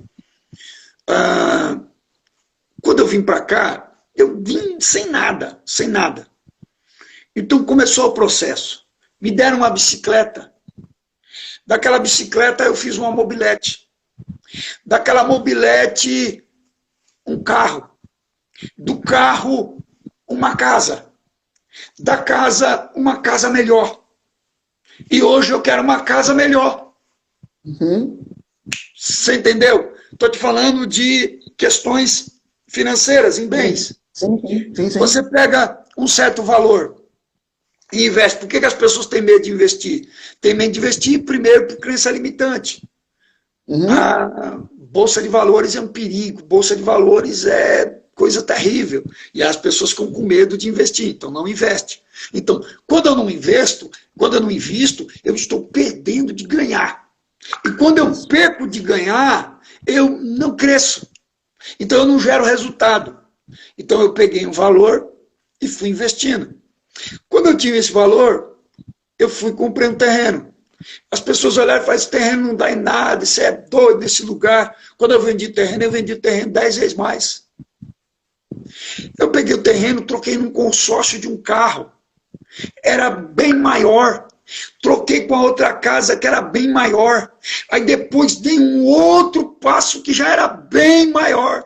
Quando eu vim para cá, eu vim sem nada, sem nada. Então começou o processo. Me deram uma bicicleta. Daquela bicicleta eu fiz uma mobilete. Daquela mobilete, um carro. Do carro, uma casa. Da casa, uma casa melhor. E hoje eu quero uma casa melhor. Você entendeu? Estou te falando de questões financeiras, em bens. Sim. Você pega um certo valor e investe. Por que as pessoas têm medo de investir? Tem medo de investir, primeiro, por crença limitante. A Bolsa de Valores é um perigo. Bolsa de Valores é coisa terrível. E as pessoas ficam com medo de investir, então não investe. Então, quando eu não invisto, eu estou perdendo de ganhar. E quando eu perco de ganhar, eu não cresço. Então eu não gero resultado. Então eu peguei um valor e fui investindo. Quando eu tive esse valor, eu fui comprei um terreno. As pessoas olharam e falaram, esse terreno não dá em nada, isso é doido nesse lugar. Quando eu vendi o terreno 10 vezes mais. Eu peguei o terreno, troquei num consórcio de um carro. Era bem maior. Troquei com a outra casa que era bem maior. Aí depois dei um outro passo que já era bem maior.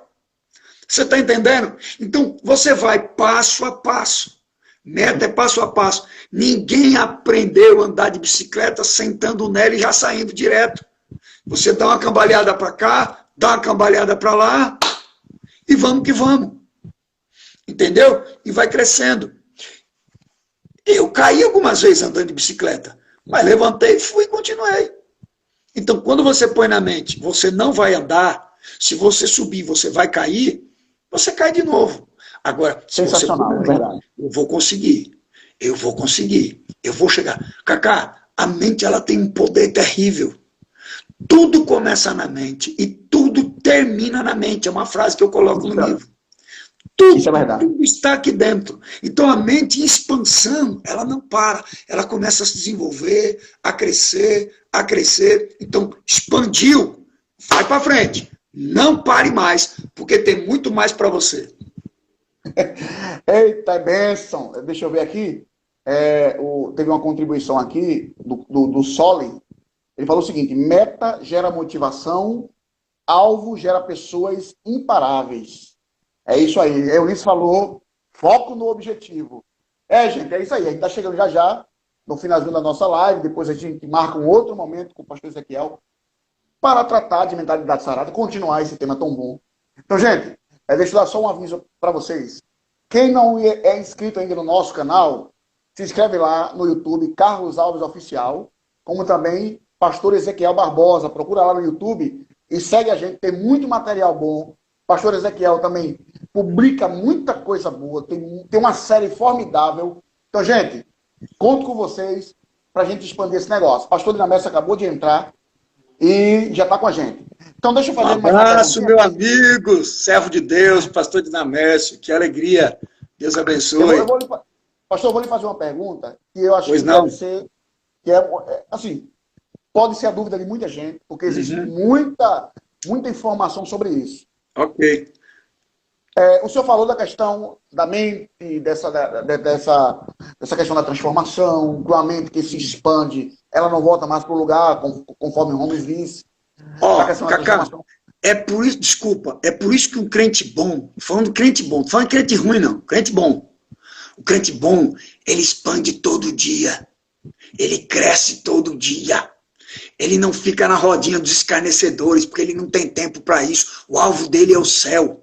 Você está entendendo? Então você vai passo a passo. Meta é passo a passo. Ninguém aprendeu a andar de bicicleta sentando nela e já saindo direto. Você dá uma cambaleada para cá, dá uma cambaleada para lá e vamos que vamos. Entendeu? E vai crescendo. Eu caí algumas vezes andando de bicicleta, mas levantei, fui e continuei. Então, quando você põe na mente, você não vai andar, se você subir, você vai cair, você cai de novo. Agora, se você põe, verdade. eu vou conseguir, eu vou chegar. Cacá, a mente ela tem um poder terrível. Tudo começa na mente e tudo termina na mente. É uma frase que eu coloco no livro. Isso é verdade. Tudo está aqui dentro. Então a mente em expansão, ela não para. Ela começa a se desenvolver, a crescer, a crescer. Então expandiu, vai para frente. Não pare mais, porque tem muito mais para você. Eita, bênção. Deixa eu ver aqui. Teve uma contribuição aqui do Soli. Ele falou o seguinte, meta gera motivação, alvo gera pessoas imparáveis. É isso aí. Eunice falou, foco no objetivo. Gente, é isso aí. A gente está chegando já no finalzinho da nossa live. Depois a gente marca um outro momento com o pastor Ezequiel para tratar de mentalidade sarada, continuar esse tema tão bom. Então, gente, deixa eu dar só um aviso para vocês. Quem não é inscrito ainda no nosso canal, se inscreve lá no YouTube, Carlos Alves Oficial, como também Pastor Ezequiel Barbosa. Procura lá no YouTube e segue a gente, tem muito material bom. Pastor Ezequiel também publica muita coisa boa, tem uma série formidável. Então, gente, conto com vocês para a gente expandir esse negócio. Pastor Dinamércio acabou de entrar e já está com a gente. Então, deixa eu fazer mais uma abraço, meu amigo, servo de Deus, pastor Dinamércio, que alegria. Deus abençoe. Pastor, eu vou lhe fazer uma pergunta que eu acho que deve ser, assim, pode ser a dúvida de muita gente, porque existe muita informação sobre isso. Ok. O senhor falou da questão da mente, dessa questão da transformação, de uma mente que se expande, ela não volta mais para o lugar, conforme o Holmes disse. Cacá, é por isso, desculpa, é por isso que um crente bom, falando crente bom, não falando crente ruim não, crente bom. O crente bom, ele expande todo dia. Ele cresce todo dia. Ele não fica na rodinha dos escarnecedores, porque ele não tem tempo para isso. O alvo dele é o céu.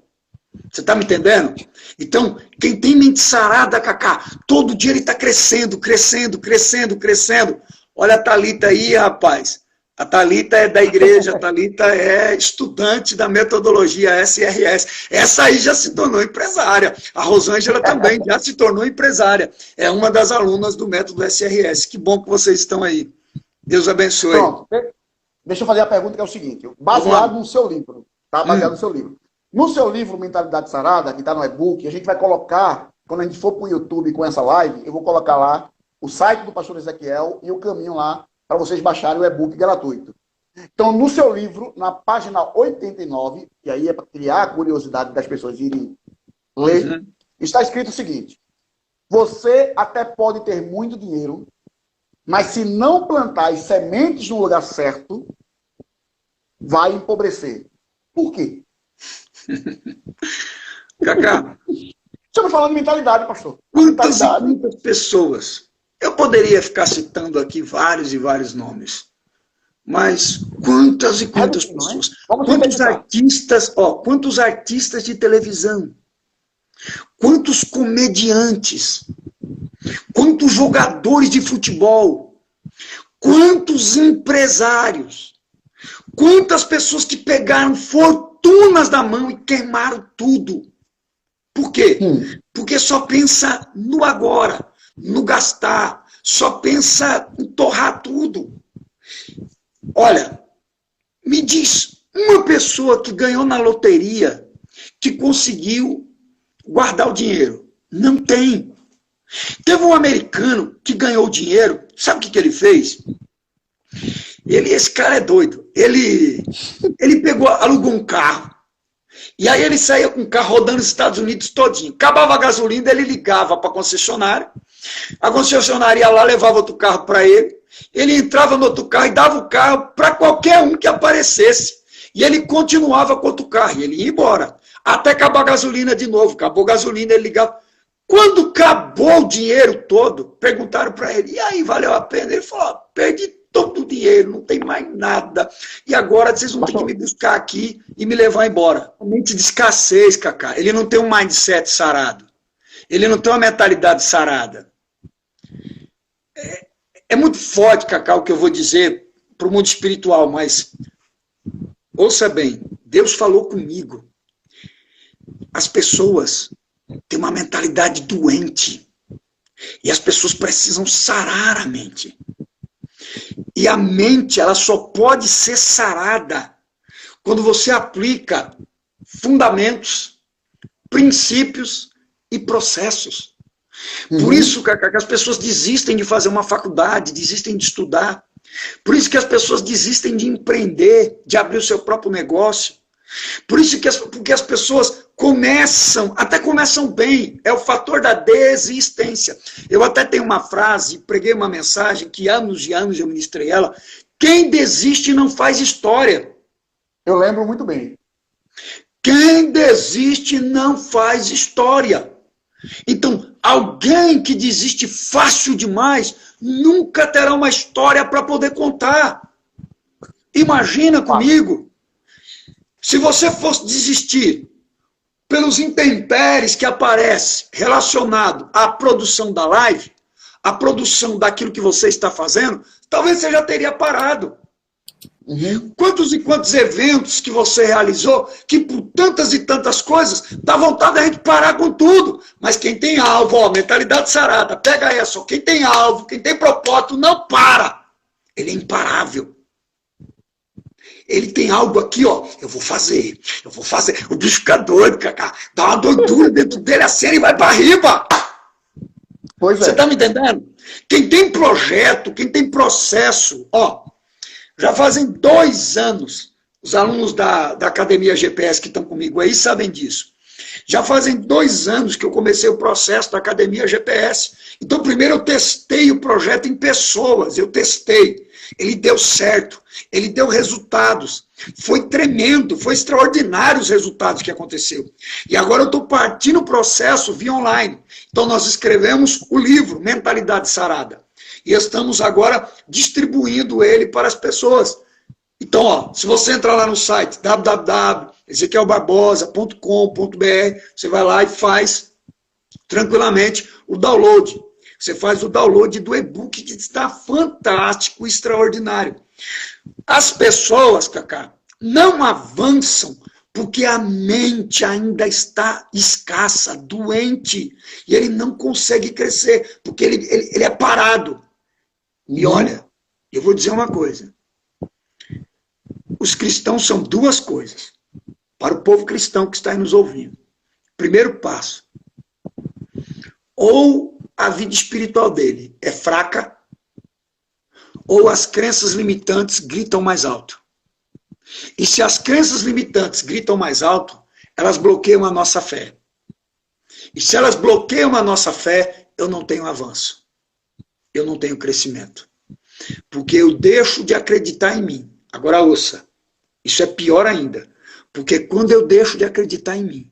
Você está me entendendo? Então, quem tem mente sarada, Cacá, todo dia ele está crescendo, crescendo, crescendo, crescendo. Olha a Thalita aí, rapaz. A Thalita é da igreja, a Thalita é estudante da metodologia SRS. Essa aí já se tornou empresária. A Rosângela também já se tornou empresária. É uma das alunas do método SRS. Que bom que vocês estão aí. Deus abençoe. Pronto. Deixa eu fazer a pergunta que é o seguinte. Baseado no seu livro. Tá? Baseado no seu livro. No seu livro Mentalidade Sarada, que está no e-book, a gente vai colocar, quando a gente for para o YouTube com essa live, eu vou colocar lá o site do pastor Ezequiel e o caminho lá para vocês baixarem o e-book gratuito. Então, no seu livro, na página 89, e aí é para criar a curiosidade das pessoas irem ler, está escrito o seguinte: você até pode ter muito dinheiro, mas se não plantar as sementes no lugar certo, vai empobrecer. Por quê? Cacá, estamos falando de mentalidade, pastor. Quantas e quantas pessoas? Eu poderia ficar citando aqui vários e vários nomes, mas quantas e quantas pessoas? Quantos artistas de televisão? Quantos comediantes? Quantos jogadores de futebol? Quantos empresários? Quantas pessoas que pegaram fortunas da mão e queimaram tudo? Por quê? Porque só pensa no agora, no gastar, só pensa em torrar tudo. Olha, me diz uma pessoa que ganhou na loteria, que conseguiu guardar o dinheiro. Não tem. Teve um americano que ganhou dinheiro, sabe o que ele fez? Esse cara é doido. Ele alugou um carro, e aí ele saía com o carro rodando os Estados Unidos todinho. Acabava a gasolina, ele ligava para a concessionária ia lá, levava outro carro para ele entrava no outro carro e dava o carro para qualquer um que aparecesse. E ele continuava com outro carro, e ele ia embora. Até acabar a gasolina de novo. Acabou a gasolina, ele ligava. Quando acabou o dinheiro todo, perguntaram para ele, e aí, valeu a pena? Ele falou, perdi todo o dinheiro, não tem mais nada. E agora vocês vão ter que me buscar aqui e me levar embora. Mente de escassez, Cacá. Ele não tem um mindset sarado. Ele não tem uma mentalidade sarada. É muito forte, Cacá, o que eu vou dizer para o mundo espiritual, mas ouça bem, Deus falou comigo. As pessoas têm uma mentalidade doente. E as pessoas precisam sarar a mente. E a mente, ela só pode ser sarada quando você aplica fundamentos, princípios e processos. Por isso, Cacá, que as pessoas desistem de fazer uma faculdade, desistem de estudar. Por isso que as pessoas desistem de empreender, de abrir o seu próprio negócio. Por isso que porque as pessoas até começam bem, é o fator da desistência. Eu até tenho uma frase, preguei uma mensagem que anos e anos eu ministrei ela, quem desiste não faz história. Eu lembro muito bem. Quem desiste não faz história. Então, alguém que desiste fácil demais, nunca terá uma história para poder contar. Imagina comigo, se você fosse desistir pelos intempéries que aparecem relacionado à produção da live, à produção daquilo que você está fazendo, talvez você já teria parado. Quantos e quantos eventos que você realizou, que por tantas e tantas coisas, dá vontade da gente parar com tudo. Mas quem tem alvo, ó, mentalidade sarada, pega essa, ó, quem tem alvo, quem tem propósito, não para. Ele é imparável. Ele tem algo aqui, ó, eu vou fazer. O bicho fica doido, Cacá. Dá uma doidura dentro dele, assim, ele vai para riba. Pois é. Você tá me entendendo? Quem tem projeto, quem tem processo, ó, já fazem 2 anos, os alunos da Academia GPS que estão comigo aí sabem disso. Já fazem 2 anos que eu comecei o processo da Academia GPS. Então, primeiro eu testei o projeto em pessoas, eu testei. Ele deu certo, ele deu resultados. Foi tremendo, foi extraordinário os resultados que aconteceu. E agora eu estou partindo o processo via online. Então, nós escrevemos o livro Mentalidade Sarada. E estamos agora distribuindo ele para as pessoas. Então, ó, se você entrar lá no site www.ezequielbarbosa.com.br, você vai lá e faz tranquilamente o download. Você faz o download do e-book que está fantástico, extraordinário. As pessoas, Cacá, não avançam porque a mente ainda está escassa, doente, e ele não consegue crescer, porque ele é parado. E olha, eu vou dizer uma coisa. Os cristãos são 2 coisas. Para o povo cristão que está aí nos ouvindo. Primeiro passo. Ou a vida espiritual dele é fraca, ou as crenças limitantes gritam mais alto. E se as crenças limitantes gritam mais alto, elas bloqueiam a nossa fé. E se elas bloqueiam a nossa fé, eu não tenho avanço. Eu não tenho crescimento. Porque eu deixo de acreditar em mim. Agora ouça, isso é pior ainda. Porque quando eu deixo de acreditar em mim,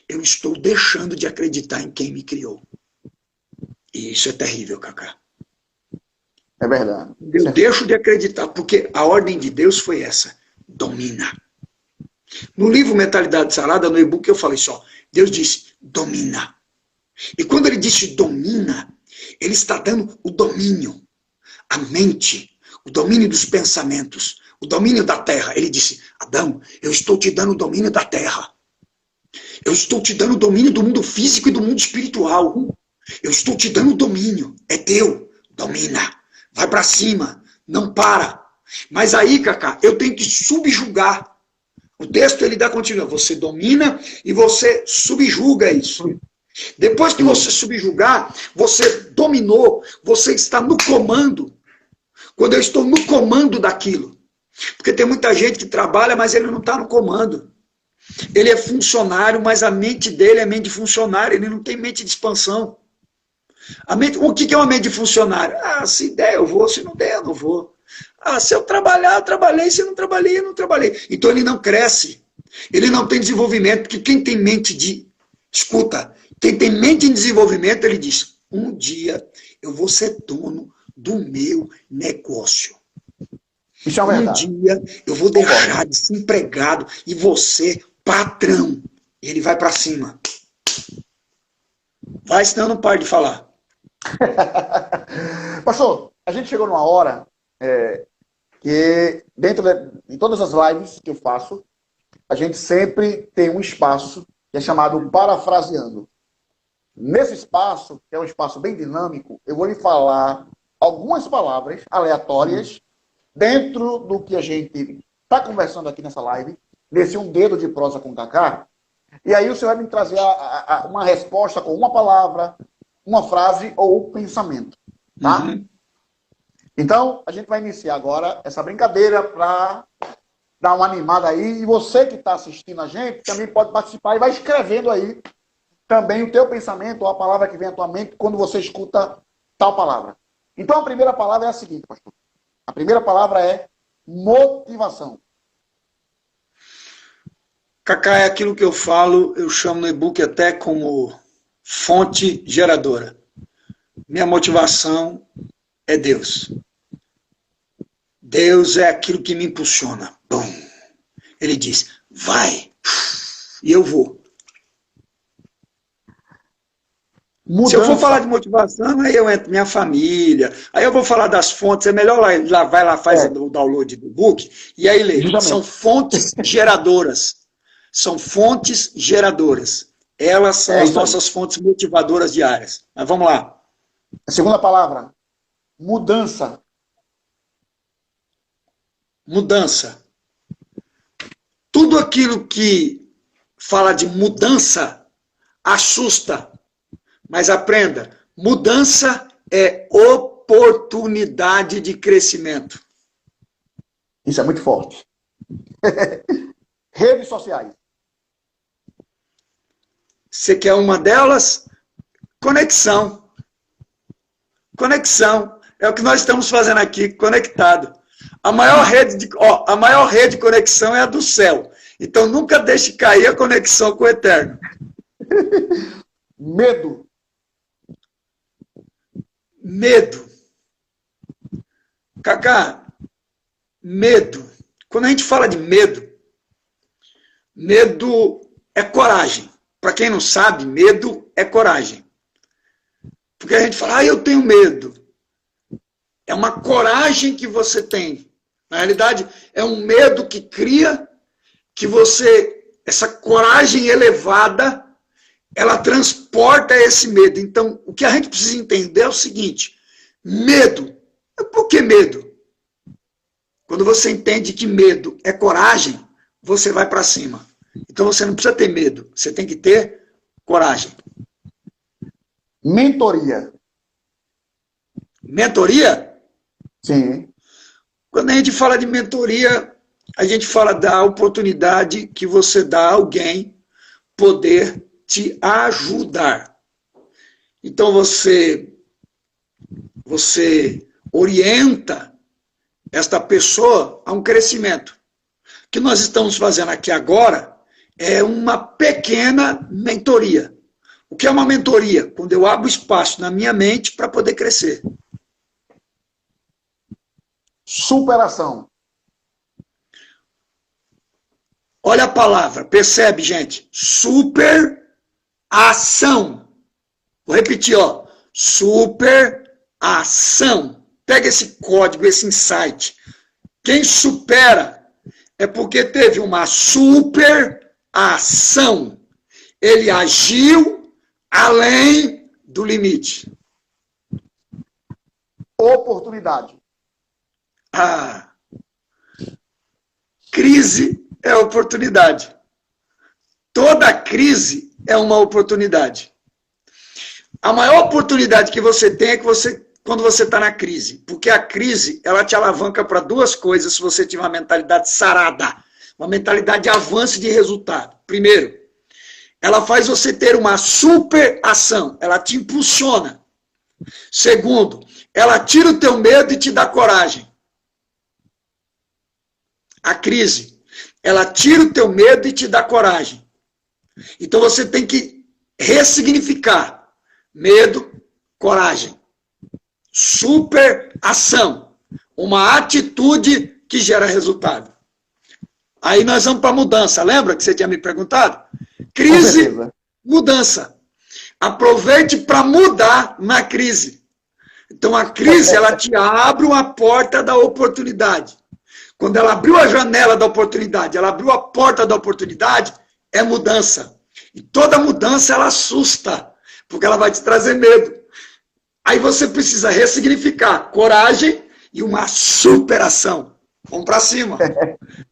eu estou deixando de acreditar em quem me criou. E isso é terrível, Cacá. É verdade. Eu deixo de acreditar, porque a ordem de Deus foi essa. Domina. No livro Mentalidade Sarada, no e-book, eu falei só, Deus disse, domina. E quando ele disse domina, ele está dando o domínio. A mente, o domínio dos pensamentos, o domínio da terra. Ele disse, Adão, eu estou te dando o domínio da terra. Eu estou te dando o domínio do mundo físico e do mundo espiritual. Eu estou te dando o domínio. É teu. Domina. Vai para cima. Não para. Mas aí, Cacá, eu tenho que subjugar. O texto, ele dá continuidade. Você domina e você subjuga isso. Depois que você subjugar, você dominou. Você está no comando. Quando eu estou no comando daquilo. Porque tem muita gente que trabalha, mas ele não está no comando. Ele é funcionário, mas a mente dele é mente de funcionário. Ele não tem mente de expansão. O que é uma mente de funcionário? Ah, se der eu vou, se não der eu não vou. Ah, se eu trabalhar, eu trabalhei, se eu não trabalhei, eu não trabalhei. Então ele não cresce. Ele não tem desenvolvimento, porque quem tem mente de... Escuta, quem tem mente em desenvolvimento, ele diz, um dia eu vou ser dono do meu negócio. Isso é verdade. Um dia eu vou deixar de ser empregado e você, patrão. E ele vai para cima. Vai, senão eu não paro de falar. Pastor, a gente chegou numa hora que dentro de todas as lives que eu faço, a gente sempre tem um espaço que é chamado Parafraseando. Nesse espaço, que é um espaço bem dinâmico, eu vou lhe falar algumas palavras aleatórias dentro do que a gente está conversando aqui nessa live, nesse Um Dedo de Prosa com Cacá. E aí o senhor vai me trazer uma resposta com uma palavra, uma frase ou um pensamento. Tá? Uhum. Então, a gente vai iniciar agora essa brincadeira para dar uma animada aí. E você que está assistindo a gente também pode participar e vai escrevendo aí também o teu pensamento ou a palavra que vem à tua mente quando você escuta tal palavra. Então, a primeira palavra é a seguinte, pastor. A primeira palavra é motivação. Cacá, é aquilo que eu falo, eu chamo no e-book até como fonte geradora. Minha motivação é Deus. Deus é aquilo que me impulsiona. Bum. Ele diz, vai. E eu vou. Se eu for falar Mudança. de motivação, aí eu entro minha família, aí eu vou falar das fontes, é melhor vai lá, faz É, o download do book, e aí lê. São justamente. fontes geradoras. São fontes geradoras. Elas são É as isso aí. nossas fontes motivadoras diárias. Mas vamos lá. A segunda palavra, mudança. Mudança. Tudo aquilo que fala de mudança assusta. Mas aprenda, mudança é oportunidade de crescimento. Isso é muito forte. Redes sociais. Você quer uma delas? Conexão. Conexão. É o que nós estamos fazendo aqui, conectado. A maior rede de conexão é a do céu. Então nunca deixe cair a conexão com o eterno. Medo. Medo. Cacá, medo. Quando a gente fala de medo, medo é coragem. Para quem não sabe, medo é coragem. Porque a gente fala, eu tenho medo. É uma coragem que você tem. Na realidade, é um medo que cria que você, essa coragem elevada, ela transporta esse medo. Então, o que a gente precisa entender é o seguinte, medo. Por que medo? Quando você entende que medo é coragem, você vai para cima. Então, você não precisa ter medo, você tem que ter coragem. Mentoria. Mentoria? Sim. Quando a gente fala de mentoria, a gente fala da oportunidade que você dá a alguém poder te ajudar. Então você orienta esta pessoa a um crescimento. O que nós estamos fazendo aqui agora é uma pequena mentoria. O que é uma mentoria? Quando eu abro espaço na minha mente para poder crescer. Superação. Olha a palavra, percebe, gente? Superação. Vou repetir, ó. Superação. Pega esse código, esse insight. Quem supera é porque teve uma superação. Ele agiu além do limite. Oportunidade. Crise é oportunidade. Toda crise é uma oportunidade. A maior oportunidade que você tem é que quando você está na crise. Porque a crise, ela te alavanca para duas coisas se você tiver uma mentalidade sarada. Uma mentalidade de avanço de resultado. Primeiro, ela faz você ter uma superação. Ela te impulsiona. Segundo, ela tira o teu medo e te dá coragem. A crise, ela tira o teu medo e te dá coragem. Então você tem que ressignificar medo, coragem. Superação. Uma atitude que gera resultado. Aí nós vamos para a mudança. Lembra que você tinha me perguntado? Crise, mudança. Aproveite para mudar na crise. Então a crise, ela te abre uma porta da oportunidade. Quando ela abriu a janela da oportunidade, ela abriu a porta da oportunidade, é mudança. E toda mudança, ela assusta, porque ela vai te trazer medo. Aí você precisa ressignificar coragem e uma superação. Vamos para cima.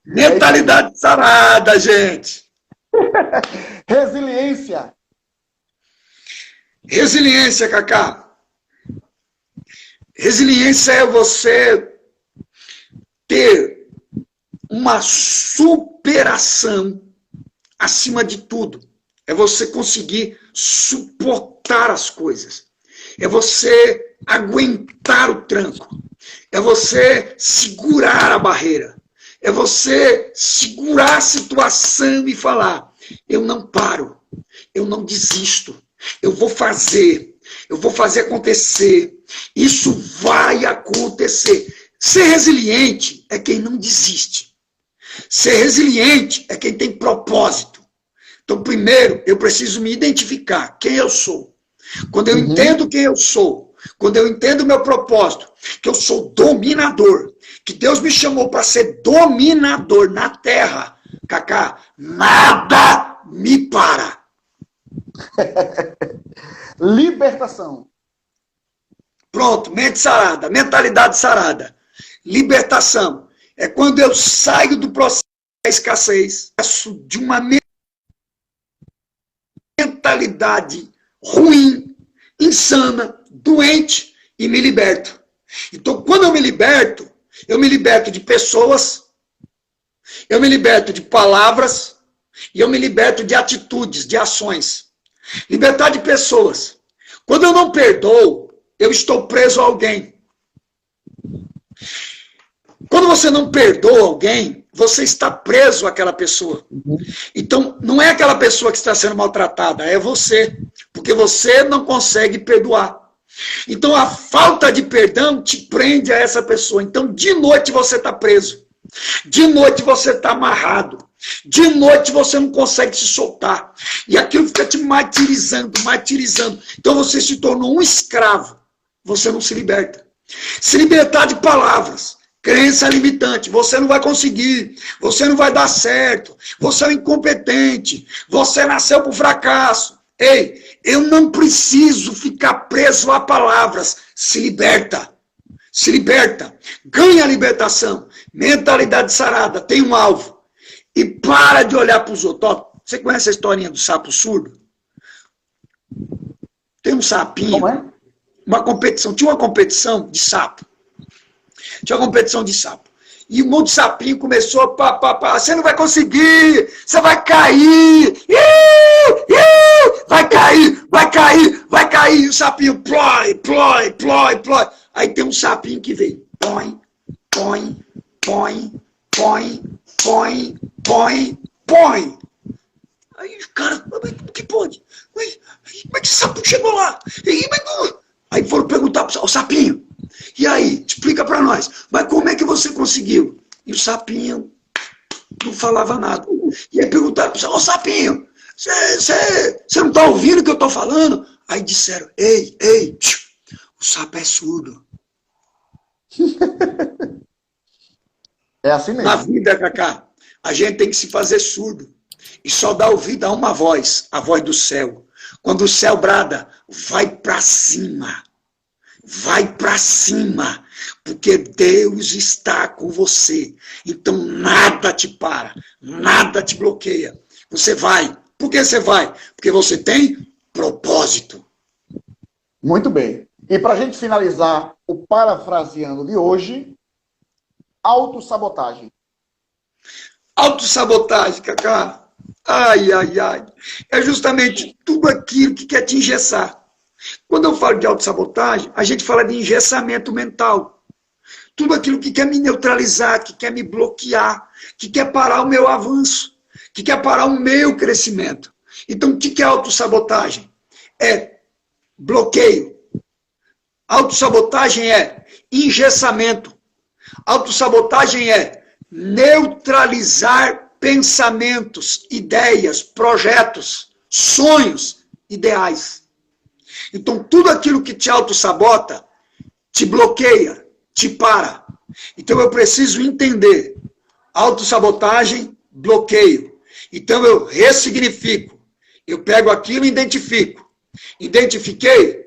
Mentalidade sarada, gente. Resiliência. Resiliência, Cacá. Resiliência é você ter uma superação acima de tudo. É você conseguir suportar as coisas. É você aguentar o tranco. É você segurar a barreira. É você segurar a situação e falar, eu não paro, eu não desisto, eu vou fazer acontecer. Isso vai acontecer. Ser resiliente é quem não desiste. Ser resiliente é quem tem propósito. Então, primeiro, eu preciso me identificar quem eu sou. Quando eu entendo quem eu sou, quando eu entendo o meu propósito, que eu sou dominador, que Deus me chamou para ser dominador na terra, Cacá, nada me para. Libertação. Pronto, mente sarada, mentalidade sarada. Libertação é quando eu saio do processo da escassez, de uma mentalidade ruim, insana, doente, e me liberto. Então, quando eu me liberto de pessoas, eu me liberto de palavras, e eu me liberto de atitudes, de ações. Libertar de pessoas. Quando eu não perdoo, eu estou preso a alguém. Quando você não perdoa alguém, você está preso àquela pessoa. Então, não é aquela pessoa que está sendo maltratada, é você. Porque você não consegue perdoar. Então, a falta de perdão te prende a essa pessoa. Então, de noite você está preso. De noite você está amarrado. De noite você não consegue se soltar. E aquilo fica te martirizando, martirizando. Então, você se tornou um escravo. Você não se liberta. Se libertar de palavras. Crença limitante, você não vai conseguir, você não vai dar certo, você é um incompetente, você nasceu para o fracasso. Ei, eu não preciso ficar preso a palavras. Se liberta, ganha a libertação, mentalidade sarada, tem um alvo. E para de olhar para os outros. Ó, você conhece a historinha do sapo surdo? Tem um sapinho, Como é? tinha uma competição de sapo. Tinha uma competição de sapo. E um monte de sapinho começou, você não vai conseguir, você vai cair, vai cair, vai cair, vai cair. E o sapinho, plói, plói, plói, plói. Aí tem um sapinho que veio, põe, põe, põe, põe, põe, põe, põe. Aí o cara, como que pode? Como é que esse sapo chegou lá? Aí foram perguntar para o sapinho. E aí, explica para nós, mas como é que você conseguiu? E o sapinho não falava nada. E aí perguntaram, ô sapinho, você não está ouvindo o que eu estou falando? Aí disseram, ei, o sapo é surdo. É assim mesmo. Na vida, Cacá, a gente tem que se fazer surdo. E só dá ouvido a uma voz, a voz do céu. Quando o céu brada, vai para cima. Vai para cima, porque Deus está com você. Então nada te para, nada te bloqueia. Você vai. Por que você vai? Porque você tem propósito. Muito bem. E para a gente finalizar o parafraseando de hoje, autossabotagem. Autossabotagem, Cacá. Ai, ai, ai. É justamente tudo aquilo que quer te engessar. Quando eu falo de autossabotagem, a gente fala de engessamento mental. Tudo aquilo que quer me neutralizar, que quer me bloquear, que quer parar o meu avanço, que quer parar o meu crescimento. Então, o que é autossabotagem? É bloqueio. Autossabotagem é engessamento. Autossabotagem é neutralizar pensamentos, ideias, projetos, sonhos, ideais. Então, tudo aquilo que te autossabota, te bloqueia, te para. Então, eu preciso entender. Autossabotagem, bloqueio. Então, eu ressignifico. Eu pego aquilo e identifico. Identifiquei,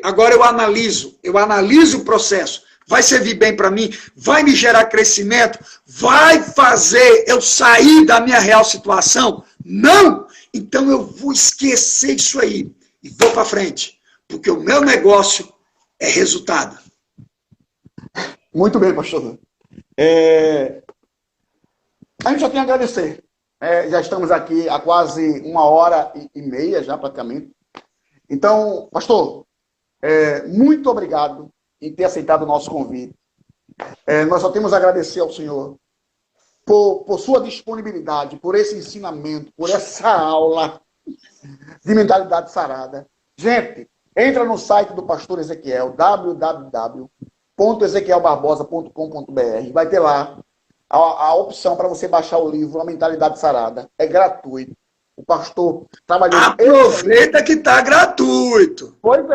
agora eu analiso. Eu analiso o processo. Vai servir bem para mim? Vai me gerar crescimento? Vai fazer eu sair da minha real situação? Não! Então, eu vou esquecer disso aí. E vou para frente, porque o meu negócio é resultado. Muito bem, pastor. A gente já tem a agradecer. Já estamos aqui há quase 1h30 já, praticamente. Então, pastor, muito obrigado em ter aceitado o nosso convite. Nós só temos a agradecer ao senhor por sua disponibilidade, por esse ensinamento, por essa aula de mentalidade sarada. Gente, entra no site do pastor Ezequiel, www.ezequielbarbosa.com.br. Vai ter lá a opção para você baixar o livro A Mentalidade Sarada. É gratuito. O pastor trabalhou Aproveita que está gratuito. Pois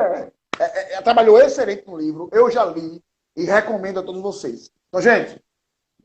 trabalhou excelente no livro. Eu já li e recomendo a todos vocês. Então, gente,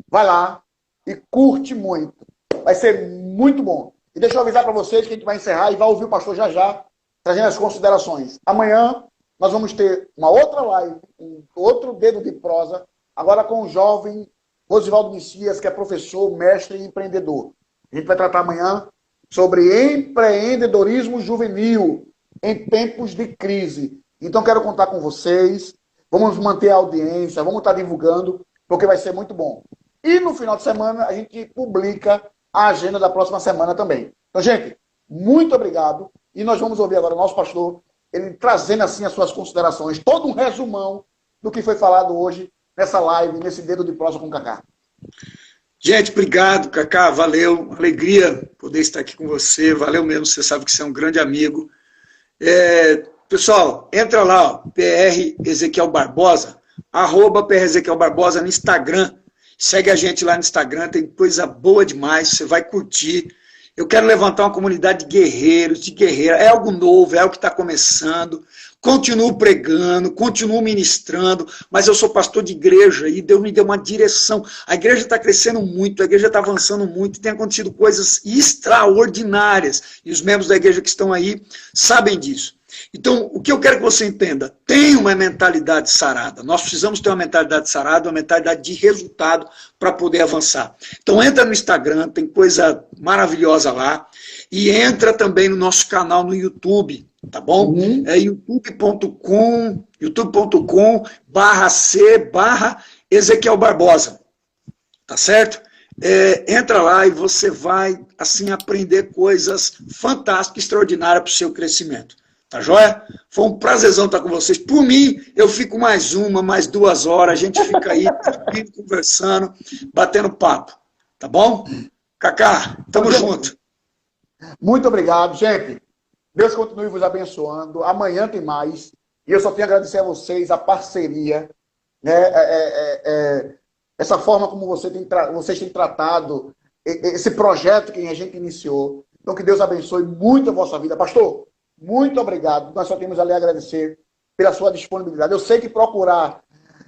vai lá e curte muito. Vai ser muito bom. E deixa eu avisar para vocês que a gente vai encerrar e vai ouvir o pastor já já, trazendo as considerações. Amanhã nós vamos ter uma outra live, um outro dedo de prosa, agora com o jovem Rosivaldo Messias, que é professor, mestre e empreendedor. A gente vai tratar amanhã sobre empreendedorismo juvenil em tempos de crise. Então, quero contar com vocês. Vamos manter a audiência, vamos estar divulgando, porque vai ser muito bom. E no final de semana, a gente publica a agenda da próxima semana também. Então, gente, muito obrigado. E nós vamos ouvir agora o nosso pastor, ele trazendo assim as suas considerações, todo um resumão do que foi falado hoje nessa live, nesse Dedo de Prosa com o Cacá. Gente, obrigado, Cacá, valeu, alegria poder estar aqui com você, valeu mesmo, você sabe que você é um grande amigo. Pessoal, entra lá, ó, PR Ezequiel Barbosa, @PR Ezequiel Barbosa no Instagram, segue a gente lá no Instagram, tem coisa boa demais, você vai curtir. Eu quero levantar uma comunidade de guerreiros, de guerreiras, é algo novo, é algo que está começando. Continuo pregando, continuo ministrando, mas eu sou pastor de igreja e Deus me deu uma direção. A igreja está crescendo muito, a igreja está avançando muito, tem acontecido coisas extraordinárias. E os membros da igreja que estão aí sabem disso. Então, o que eu quero que você entenda, tem uma mentalidade sarada. Nós precisamos ter uma mentalidade sarada, uma mentalidade de resultado para poder avançar. Então, entra no Instagram, tem coisa maravilhosa lá. E entra também no nosso canal no YouTube, tá bom? É youtube.com/C/Ezequiel Barbosa, tá certo? Entra lá e você vai, assim, aprender coisas fantásticas, extraordinárias para o seu crescimento. Tá joia? Foi um prazerzão estar com vocês. Por mim, eu fico mais 2 horas, a gente fica aí conversando, batendo papo. Tá bom? Cacá, tamo junto. Muito obrigado, gente. Deus continue vos abençoando. Amanhã tem mais. E eu só tenho a agradecer a vocês a parceria, né? Essa forma como vocês têm tratado esse projeto que a gente iniciou. Então, que Deus abençoe muito a vossa vida. Pastor, muito obrigado. Nós só temos ali a agradecer pela sua disponibilidade. Eu sei que procurar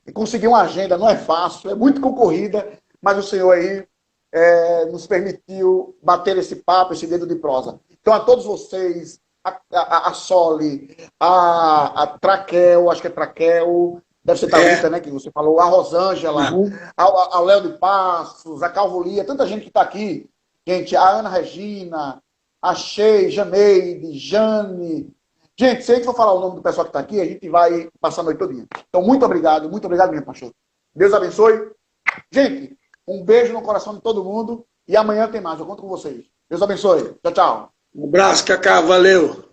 e conseguir uma agenda não é fácil, é muito concorrida, mas o Senhor aí nos permitiu bater esse papo, esse dedo de prosa. Então, a todos vocês, a Soli, a Traquel, acho que é Traquel, deve ser Thalita, né, que você falou, a Rosângela, a Léo de Passos, a Calvolia, tanta gente que está aqui, gente, a Ana Regina, a Shei, Janeide, Jane. Gente, se a gente for falar o nome do pessoal que está aqui, a gente vai passar a noite todinha. Então, muito obrigado mesmo, pastor. Deus abençoe. Gente, um beijo no coração de todo mundo e amanhã tem mais. Eu conto com vocês. Deus abençoe. Tchau, tchau. Um abraço, Cacá. Valeu.